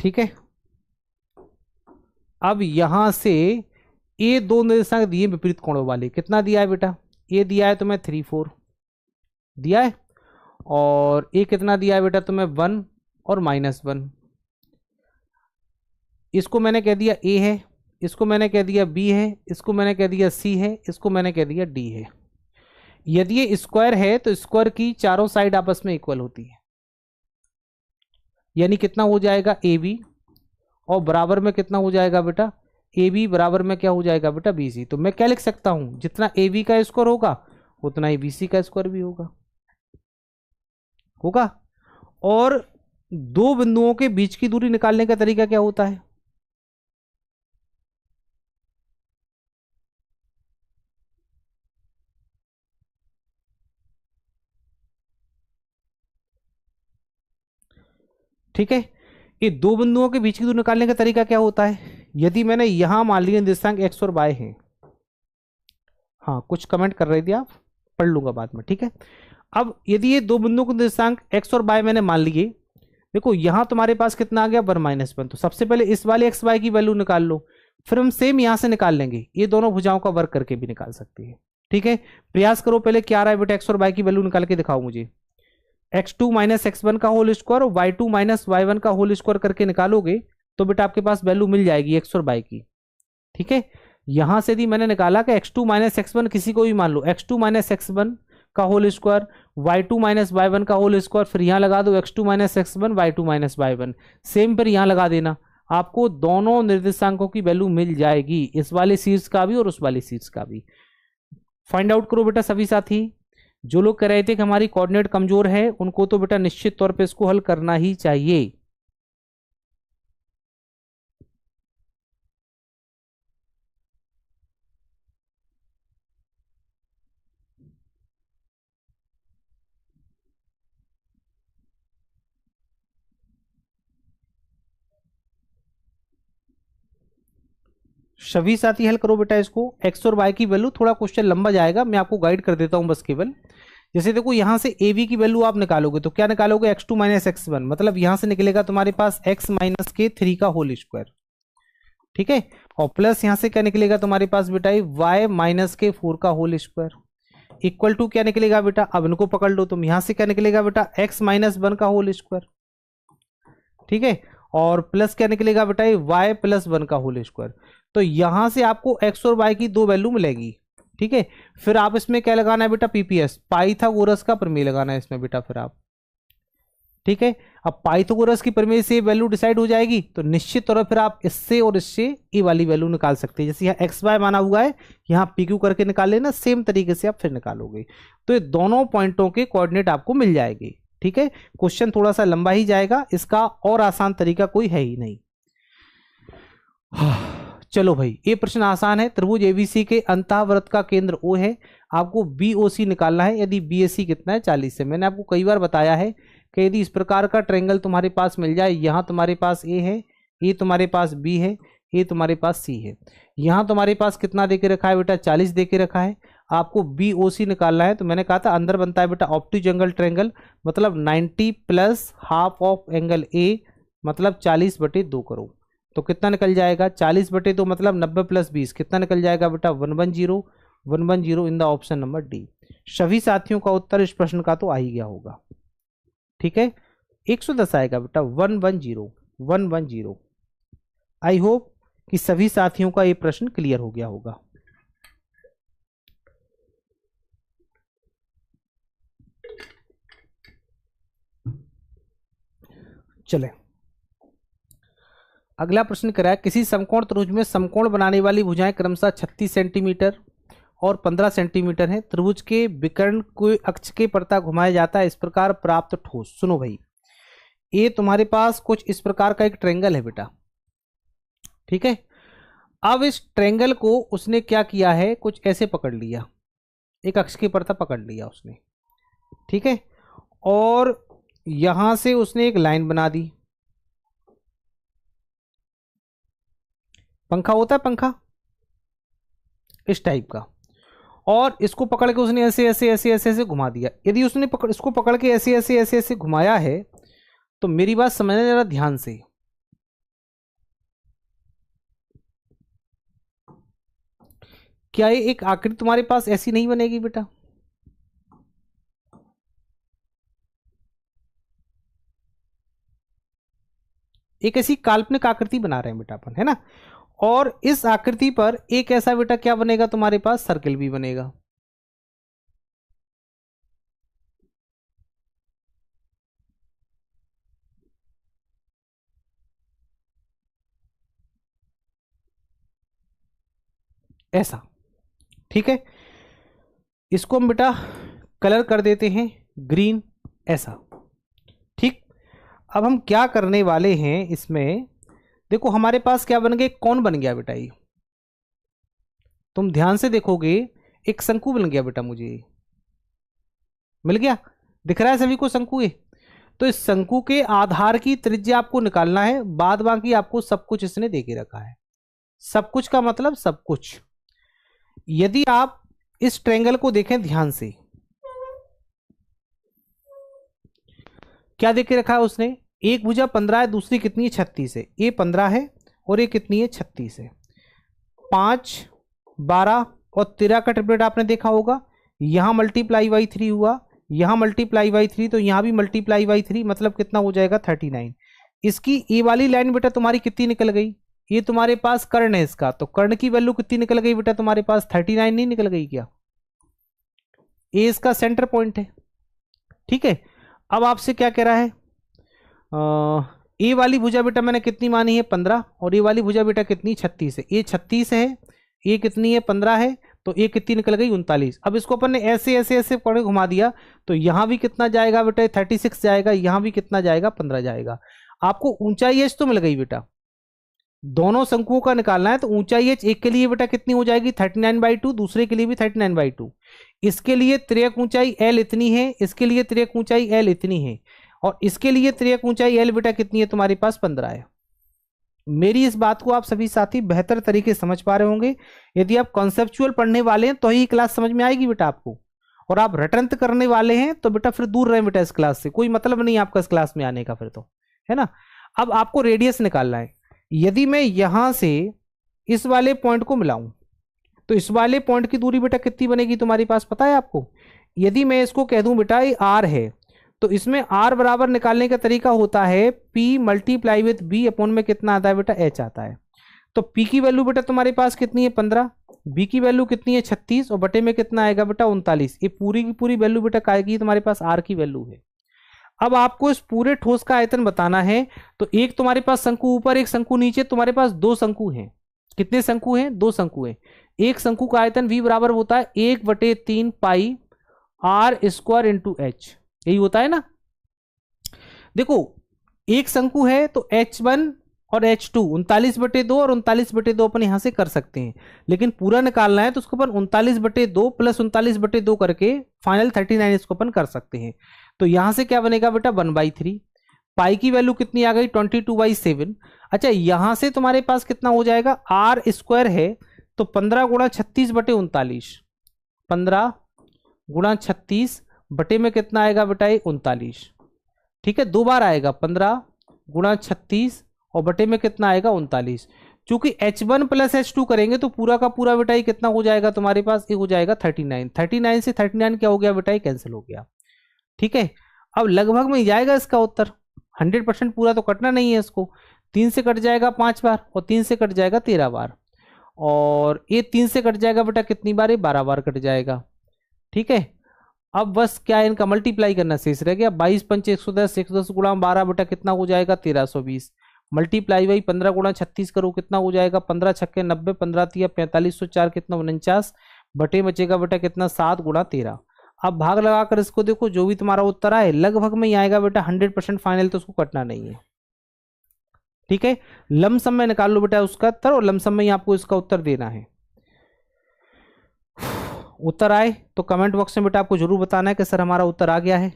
ठीक है, अब यहां से ए दो निर्देशांक दिए विपरीत कोणों वाले, कितना दिया है बेटा, ए दिया है तुम्हें 3 4 दिया है, और ए कितना दिया है बेटा तुम्हें 1 और -1। इसको मैंने कह दिया ए है, इसको मैंने कह दिया बी है, इसको मैंने कह दिया सी है, इसको मैंने कह दिया डी है। यदि ये स्क्वायर है तो स्क्वायर की चारों साइड आपस में इक्वल होती है, यानी कितना हो जाएगा ए बी, और बराबर में कितना हो जाएगा बेटा ए बी, बराबर में क्या हो जाएगा बेटा बी सी। तो मैं क्या लिख सकता हूं, जितना ए बी का स्क्वायर होगा उतना ही बी सी का स्क्वायर भी होगा, होगा। और दो बिंदुओं के बीच की दूरी निकालने का तरीका क्या होता है, ठीक है, ये दो बिंदुओं के बीच की दूरी निकालने का तरीका क्या होता है, यदि मैंने यहां मान लिया निर्देशांक एक्स और वाई है, हाँ कुछ कमेंट कर रहे थे आप, पढ़ लूंगा बाद में, ठीक है। अब यदि ये दो बिंदुओं के निर्देशांक एक्स और वाई मैंने मान लिए, देखो यहां तुम्हारे पास कितना आ गया 1 -1, तो सबसे पहले इस वाले एक्स वाई की वैल्यू निकाल लो, फिर हम सेम यहां से निकाल लेंगे, ये दोनों भुजाओं का वर्ग करके भी निकाल सकते हैं। ठीक है, प्रयास करो, पहले क्या आ रहा है बेटा, एक्स और वाई की वैल्यू निकाल के दिखाओ मुझे। x2 - x1 का होल स्क्वायर और y2 - y1 का होल स्क्वायर करके निकालोगे तो बेटा आपके पास वैल्यू मिल जाएगी एक्स और वाई की। ठीक है, यहां से यदि मैंने निकाला कि x2 - x1 किसी को भी मान लो, x2 - x1 का होल स्क्वायर, y2 - y1 का होल स्क्वायर, फिर यहां लगा दो x2 - x1 y2 - y1, same पर यहां लगा देना, आपको दोनों निर्देशांकों की वैल्यू मिल जाएगी, इस वाले शीर्ष का भी और उस वाले शीर्ष का भी। फाइंड आउट करो बेटा सभी साथी। जो लोग कह रहे थे कि हमारी कोऑर्डिनेट कमजोर है, उनको तो बेटा निश्चित तौर पे इसको हल करना ही चाहिए। सभी साथी हल करो बेटा इसको। एक्स और वाई की वैल्यू, थोड़ा क्वेश्चन लंबा जाएगा, मैं आपको गाइड कर देता हूं बस केवल। जैसे देखो यहां से ए बी की वैल्यू आप निकालोगे तो क्या निकालोगे, x2 - x1, मतलब यहां से निकलेगा तुम्हारे पास x - के 3 का होल स्क्वायर। ठीक है, और प्लस यहां से क्या निकलेगा तुम्हारे पास बेटा y - के 4 का होल स्क्वायर, इक्वल टू क्या निकलेगा बेटा, अब इनको पकड़ लो तुम, यहां से क्या निकलेगा बेटा x - 1 का होल स्क्वायर। ठीक है, और प्लस क्या निकलेगा बेटा y + 1 का होल स्क्वायर। तो यहां से आपको x और y की दो वैल्यू मिलेगी। ठीक है, फिर आप इसमें क्या लगाना है बेटा, पीपीएस, पाइथागोरस का प्रमेय लगाना है इसमें बेटा फिर आप। ठीक है, अब पाइथागोरस की प्रमेय से वैल्यू डिसाइड हो जाएगी तो निश्चित तौर पर फिर आप इससे और इससे ए वाली वैल्यू निकाल सकते हैं। जैसे यहाँ एक्स वाई माना हुआ है, यहाँ पी क्यू करके निकाल लेना, सेम तरीके से आप फिर निकालोगे तो ये दोनों पॉइंटों के कोऑर्डिनेट आपको मिल जाएंगे। ठीक है, क्वेश्चन थोड़ा सा लंबा ही जाएगा, इसका और आसान तरीका कोई है ही नहीं। चलो भाई, ये प्रश्न आसान है। त्रिभुज एबीसी के अंतःवृत्त का केंद्र ओ है, आपको बीओसी निकालना है। यदि बीएसी कितना है 40 से, मैंने आपको कई बार बताया है कि यदि इस प्रकार का ट्रायंगल तुम्हारे पास मिल जाए, यहां तुम्हारे पास ए है, ये तुम्हारे पास बी है, ये तुम्हारे पास सी है, यहां तुम्हारे पास कितना देके रखा है बेटा 40 देके रखा है, आपको बीओसी निकालना है। तो मैंने कहा था अंदर बनता है बेटा ऑप्टिजंगल ट्रायंगल, मतलब 90 + हाफ ऑफ एंगल ए, मतलब 40/2 करो तो कितना निकल जाएगा, 40/2 मतलब 90 + 20 कितना निकल जाएगा बेटा 110, 110 in the option number D. सभी साथियों का उत्तर इस प्रश्न का तो आ ही गया होगा। ठीक है, 110 आएगा बेटा, 110, 110। आई होप कि सभी साथियों का ये प्रश्न क्लियर हो गया होगा। चले, अगला प्रश्न कराया, किसी समकोण त्रिभुज में समकोण बनाने वाली भुजाएं क्रमशः 36 सेंटीमीटर और 15 सेंटीमीटर है। त्रिभुज के विकर्ण को अक्ष के प्रता घुमाया जाता है, इस प्रकार प्राप्त ठोस। सुनो भाई, ये तुम्हारे पास कुछ इस प्रकार का एक ट्रायंगल है बेटा, ठीक है। अब इस ट्रायंगल को उसने क्या किया है, कुछ ऐसे पकड़ लिया, एक अक्ष के प्रता पकड़ लिया उसने, ठीक है, और यहां से उसने एक लाइन बना दी। पंखा होता है पंखा, इस टाइप का, और इसको पकड़ के उसने ऐसे ऐसे ऐसे ऐसे ऐसे घुमा दिया। यदि उसने इसको पकड़ के ऐसे ऐसे ऐसे ऐसे घुमाया है तो मेरी बात समझना जरा ध्यान से। क्या ये एक आकृति तुम्हारे पास ऐसी नहीं बनेगी बेटा? एक ऐसी काल्पनिक आकृति बना रहे हैं बेटा अपन, है ना। और इस आकृति पर एक ऐसा बेटा क्या बनेगा तुम्हारे पास, सर्किल भी बनेगा। ऐसा, ठीक है। इसको हम बेटा कलर कर देते हैं ग्रीन, ऐसा, ठीक। अब हम क्या करने वाले हैं इसमें, देखो हमारे पास क्या बन गया, कौन बन गया बेटा, ये तुम ध्यान से देखोगे एक शंकु बन गया बेटा, मुझे मिल गया, दिख रहा है सभी को शंकु ये। तो इस शंकु के आधार की त्रिज्या आपको निकालना है, बाद बाकी आपको सब कुछ इसने दे के रखा है। सब कुछ का मतलब सब कुछ। यदि आप इस ट्रायंगल को देखें ध्यान से, क्या दे के रखा है उसने, एक भुजा 15 है, दूसरी कितनी है 36 है। ये 15 है और ये कितनी है 36 है। 5, 12 और 13 का ट्रिपलेट आपने देखा होगा, यहां मल्टीप्लाई बाई 3 हुआ, यहां मल्टीप्लाई बाई 3, तो यहां भी मल्टीप्लाई बाई 3, मतलब कितना हो जाएगा 39। इसकी ये वाली लाइन बेटा तुम्हारी कितनी निकल गई, ये तुम्हारे पास कर्ण है इसका, तो कर्ण की वैल्यू कितनी निकल गई बेटा तुम्हारे पास 39 नहीं निकल गई क्या? ये इसका सेंटर पॉइंट है, ठीक है। अब आपसे क्या कह रहा है, ये वाली भुजा बेटा मैंने कितनी मानी है 15, और ये वाली भुजा बेटा कितनी 36 है। ये 36 है, ये कितनी है 15 है, तो ये कितनी निकल गई 39। अब इसको अपन ने ऐसे ऐसे ऐसे पकड़ घुमा दिया, तो यहां भी कितना जाएगा बेटा 36 जाएगा, यहां भी कितना जाएगा 15 जाएगा। आपको ऊंचाई एच तो मिल गई बेटा, दोनों शंकुओं का निकालना है, तो ऊंचाई एच एक के लिए बेटा कितनी हो जाएगी 39/2, दूसरे के लिए भी 39/2। इसके लिए त्रियक ऊंचाई एल इतनी है, इसके लिए त्रियक ऊंचाई एल इतनी है, और इसके लिए त्रियक ऊंचाई एल बेटा कितनी है तुम्हारे पास 15 है। मेरी इस बात को आप सभी साथी बेहतर तरीके से समझ पा रहे होंगे। यदि आप कॉन्सेप्चुअल पढ़ने वाले हैं तो ही क्लास समझ में आएगी बेटा आपको, और आप रटंत करने वाले हैं तो बेटा फिर दूर रहे बेटा इस क्लास से, कोई मतलब नहीं आपका इस क्लास में आने का फिर तो, है ना। अब आपको रेडियस निकालना है। यदि मैं यहां से इस वाले पॉइंट को मिलाऊं तो इस वाले पॉइंट की दूरी बेटा कितनी बनेगी तुम्हारे पास पता है आपको? यदि मैं इसको कह दूं बेटा ये आर है, तो इसमें आर बराबर निकालने का तरीका होता है P multiply with b upon में कितना आता है बेटा H आता है। तो P की वैल्यू बेटा तुम्हारे पास कितनी है 15, B की वैल्यू कितनी है 36, और बटे में कितना आएगा बेटा 39। ये पूरी की पूरी वैल्यू बेटा क्या आएगी तुम्हारे पास R की वैल्यू है। अब आपको इस पूरे ठोस का आयतन बताना है, तो एक तुम्हारे पास शंकु ऊपर एक शंकु नीचे, तुम्हारे पास दो शंकु हैं। कितने शंकु हैं? दो शंकु हैं। एक शंकु का आयतन V बराबर होता है 1/3 पाई R स्क्वायर इंटू H, यही होता है ना। देखो एक शंकु है तो H1 और H2 39/2 और 39/2 अपन यहां से कर सकते हैं, लेकिन पूरा निकालना है तो उसको अपन 39/2 प्लस 39/2 करके फाइनल 39 इसको अपन कर सकते हैं। तो यहां से क्या बनेगा बेटा 1/3, पाई की वैल्यू कितनी आ गई 22/7। अच्छा यहां से तुम्हारे पास कितना हो जाएगा, आर स्क्वायर है तो 15 गुणा 36/39, 15 गुणा 36 बटे में कितना आएगा बेटा 39, ठीक है, दो बार आएगा 15 गुणा 36 और बटे में कितना आएगा 39। चूंकि H1 प्लस H2 करेंगे तो पूरा का पूरा बेटा ये कितना हो जाएगा तुम्हारे पास, ये हो जाएगा 39। 39 से 39 क्या हो गया बेटा, ये कैंसिल हो गया, ठीक है। अब लगभग में जाएगा इसका उत्तर, 100% पूरा तो कटना नहीं है इसको, 3 से कट जाएगा 5 बार और 3 से कट जाएगा 13 बार, और ये 3 से कट जाएगा बेटा कितनी बार, ये 12 बार कट जाएगा, ठीक है। अब बस क्या है इनका मल्टीप्लाई करना शेष रह गया, 22 × 5 = 110, 110 गुणा 12 बेटा कितना हो जाएगा 1320, मल्टीप्लाई बाई 15 गुणा 36 करो, कितना हो जाएगा 15 छक्के 90, 15 तिया 4504, कितना 49 बटे बचेगा बेटा कितना 7 गुणा 13। अब भाग लगाकर इसको देखो, जो भी तुम्हारा उत्तर आए लगभग में ही आएगा बेटा, 100% फाइनल, तो उसको कटना नहीं है। ठीक है, लमसम में निकाल लो बेटा उसका उत्तर, और लमसम में ही आपको इसका उत्तर देना है। उत्तर आए तो कमेंट बॉक्स में बेटा आपको जरूर बताना है कि सर हमारा उत्तर आ गया है,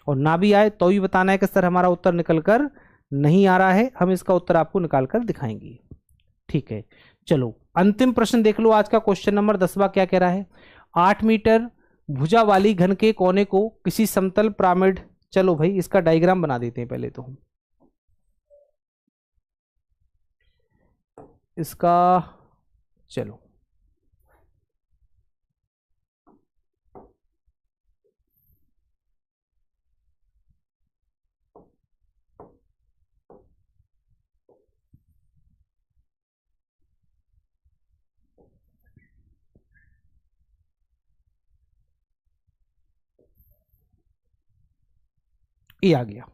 और ना भी आए तो भी बताना है कि सर हमारा उत्तर निकल कर नहीं आ रहा है, हम इसका उत्तर आपको निकाल कर दिखाएंगे। ठीक है, चलो अंतिम प्रश्न देख लो आज का, क्वेश्चन नंबर 10वां क्या कह रहा है। 8 मीटर भुजा वाली घन के कोने को किसी समतल पिरामिड, चलो भाई इसका डायग्राम बना देते हैं पहले तो हम इसका, चलो ये आ गया।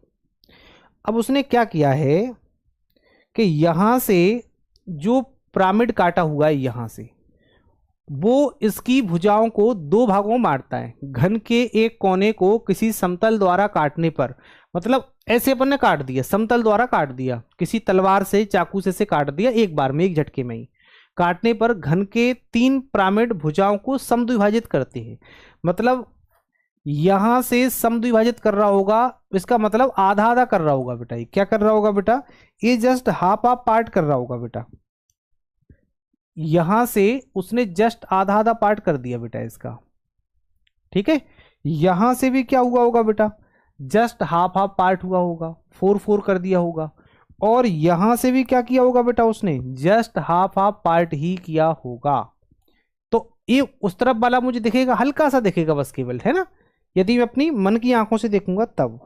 अब उसने क्या किया है कि यहां से जो पिरामिड काटा हुआ है यहां से, वो इसकी भुजाओं को दो भागों में बांटता है। घन के एक कोने को किसी समतल द्वारा काटने पर, मतलब ऐसे अपन ने काट दिया, समतल द्वारा काट दिया, किसी तलवार से चाकू से काट दिया एक बार में, एक झटके में ही काटने पर घन के 3 पिरामिड भुजाओं को समद्विभाजित करते हैं। मतलब यहां से समद्विभाजित कर रहा होगा, इसका मतलब आधा आधा कर रहा होगा बेटा। ये क्या कर रहा होगा बेटा, ये जस्ट हाफ हाफ पार्ट कर रहा होगा बेटा। यहां से उसने जस्ट आधा आधा पार्ट कर दिया बेटा इसका। ठीक है, यहां से भी क्या हुआ होगा बेटा, जस्ट हाफ हाफ पार्ट हुआ होगा, 4 4 कर दिया होगा। और यहां से भी क्या किया होगा बेटा, उसने जस्ट हाफ हाफ पार्ट ही किया होगा। तो ये उस तरफ वाला मुझे दिखेगा, हल्का सा दिखेगा बस केवल, है ना, यदि मैं अपनी मन की आंखों से देखूंगा तब।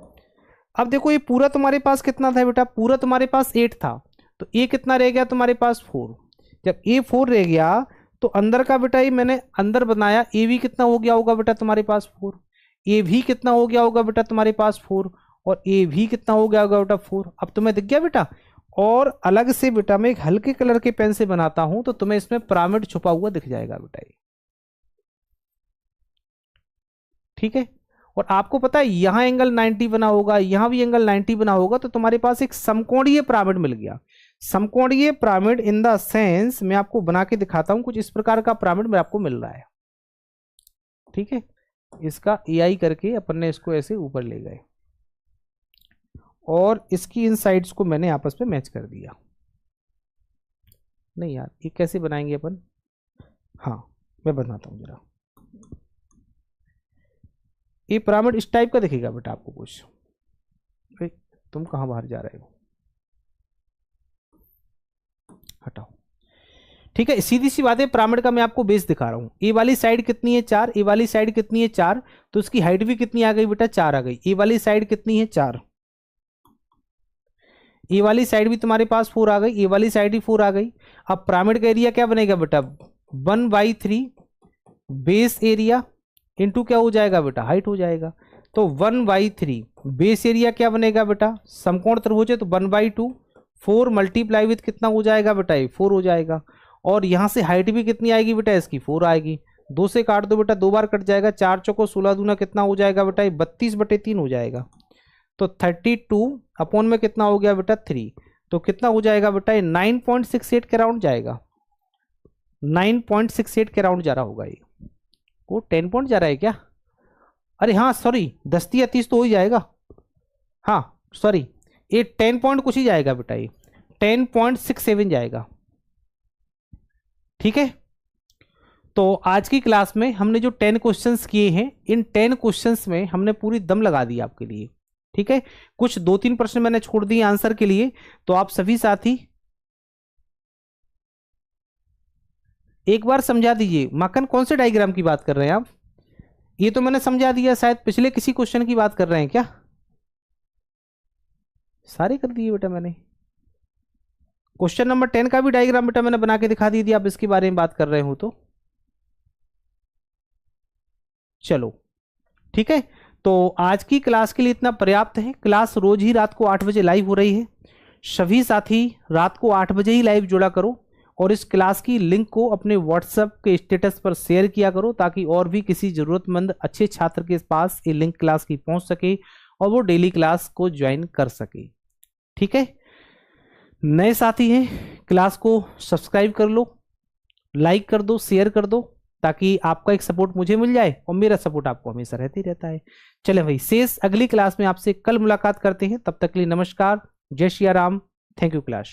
अब देखो ये पूरा तुम्हारे पास कितना था बेटा, पूरा तुम्हारे पास 8 था, तो ये कितना रह गया तुम्हारे पास 4। जब ए 4 रह गया तो अंदर का बेटा ये मैंने अंदर बनाया, ए भी कितना हो गया होगा बेटा तुम्हारे पास 4, ए भी कितना हो गया होगा बेटा तुम्हारे पास 4, और ए भी कितना हो गया होगा बेटा 4। अब तुम्हें दिख गया बेटा। और अलग से बेटा मैं एक हल्के कलर के पेन से बनाता हूं तो तुम्हें इसमें पिरामिड छुपा हुआ दिख जाएगा बेटा ये। ठीक है, और आपको पता है यहां एंगल 90 बना होगा, यहां भी एंगल 90 बना होगा, तो तुम्हारे पास एक समकोणीय पिरामिड मिल गया। समकोणीय पिरामिड इन द सेंस, मैं आपको बना के दिखाता हूं, कुछ इस प्रकार का पिरामिड में आपको मिल रहा है। ठीक है, इसका एआई करके अपन ने इसको ऐसे ऊपर ले गए, और इसकी इन साइड्स को मैंने आपस में मैच कर दिया। नहीं यार, ये कैसे बनाएंगे अपन, हाँ मैं बनाता हूं जरा। ये पिरामिड इस टाइप का दिखेगा बेटा आपको कुछ। तुम कहां बाहर जा रहे हो, हटाओ। ठीक है, सीधी सी बात है, पिरामिड का मैं आपको बेस दिखा रहा हूं। ए वाली साइड कितनी है 4, ए वाली साइड कितनी है 4, तो उसकी हाइट भी कितनी आ गई बेटा 4 आ गई। ए वाली साइड कितनी है 4, ए वाली साइड भी तुम्हारे पास 4 आ गई, ए वाली साइड भी 4 आ गई। अब पिरामिड का एरिया क्या बनेगा बेटा, 1/3 बेस एरिया इंटू क्या हो जाएगा बेटा, हाइट हो जाएगा। तो 1/3 बेस एरिया क्या बनेगा बेटा, समकोण त्रिभुज है तो 1/2, 4 मल्टीप्लाई विथ कितना हो जाएगा बेटा, ये 4 हो जाएगा। और यहां से हाइट भी कितनी आएगी बेटा इसकी, 4 आएगी। 2 से काट दो बेटा, 2 बार कट जाएगा, 4 चौको 16 दूना कितना हो जाएगा बेटा, ये 32/3 हो जाएगा। तो 32 अपॉन में कितना हो गया बेटा 3, तो कितना हो जाएगा बेटा, ये 9.68 के राउंड जाएगा। 9.68 के राउंड जा रहा होगा ये, वो 10 पॉइंट जा रहा है क्या, अरे हाँ सॉरी 10 या 30 तो हो ही जाएगा, हाँ सॉरी ये 10 पॉइंट कुछ ही जाएगा बेटा, ये 10.67 जाएगा। ठीक है, तो आज की क्लास में हमने जो 10 क्वेश्चंस किए हैं, इन 10 क्वेश्चंस में हमने पूरी दम लगा दी आपके लिए। ठीक है, कुछ 2-3 प्रश्न मैंने छोड़ दिए आंसर के लिए, तो आप सभी साथी एक बार समझा दीजिए। माखन कौन से डायग्राम की बात कर रहे हैं आप, ये तो मैंने समझा दिया, शायद पिछले किसी क्वेश्चन की बात कर रहे हैं क्या, सारे कर दिए बेटा मैंने। क्वेश्चन नंबर 10 का भी डायग्राम बेटा मैंने बना के दिखा दी थी, आप इसके बारे में बात कर रहे हो तो चलो ठीक है। तो आज की क्लास के लिए इतना पर्याप्त है। क्लास रोज ही रात को 8 बजे लाइव हो रही है। सभी साथी रात को 8 बजे ही लाइव जुड़ा करो और इस क्लास की लिंक को अपने व्हाट्सएप के स्टेटस पर शेयर किया करो ताकि और भी किसी जरूरतमंद अच्छे छात्र के पास ये लिंक क्लास की पहुंच सके और वो डेली क्लास को ज्वाइन कर सके। ठीक है, नए साथी हैं क्लास को सब्सक्राइब कर लो, लाइक कर दो, शेयर कर दो ताकि आपका एक सपोर्ट मुझे मिल जाए और मेरा सपोर्ट आपको हमेशा रहते ही रहता है। चले भाई, शेष अगली क्लास में आपसे कल मुलाकात करते हैं। तब तक के लिए नमस्कार, जय Shri Ram, thank you class.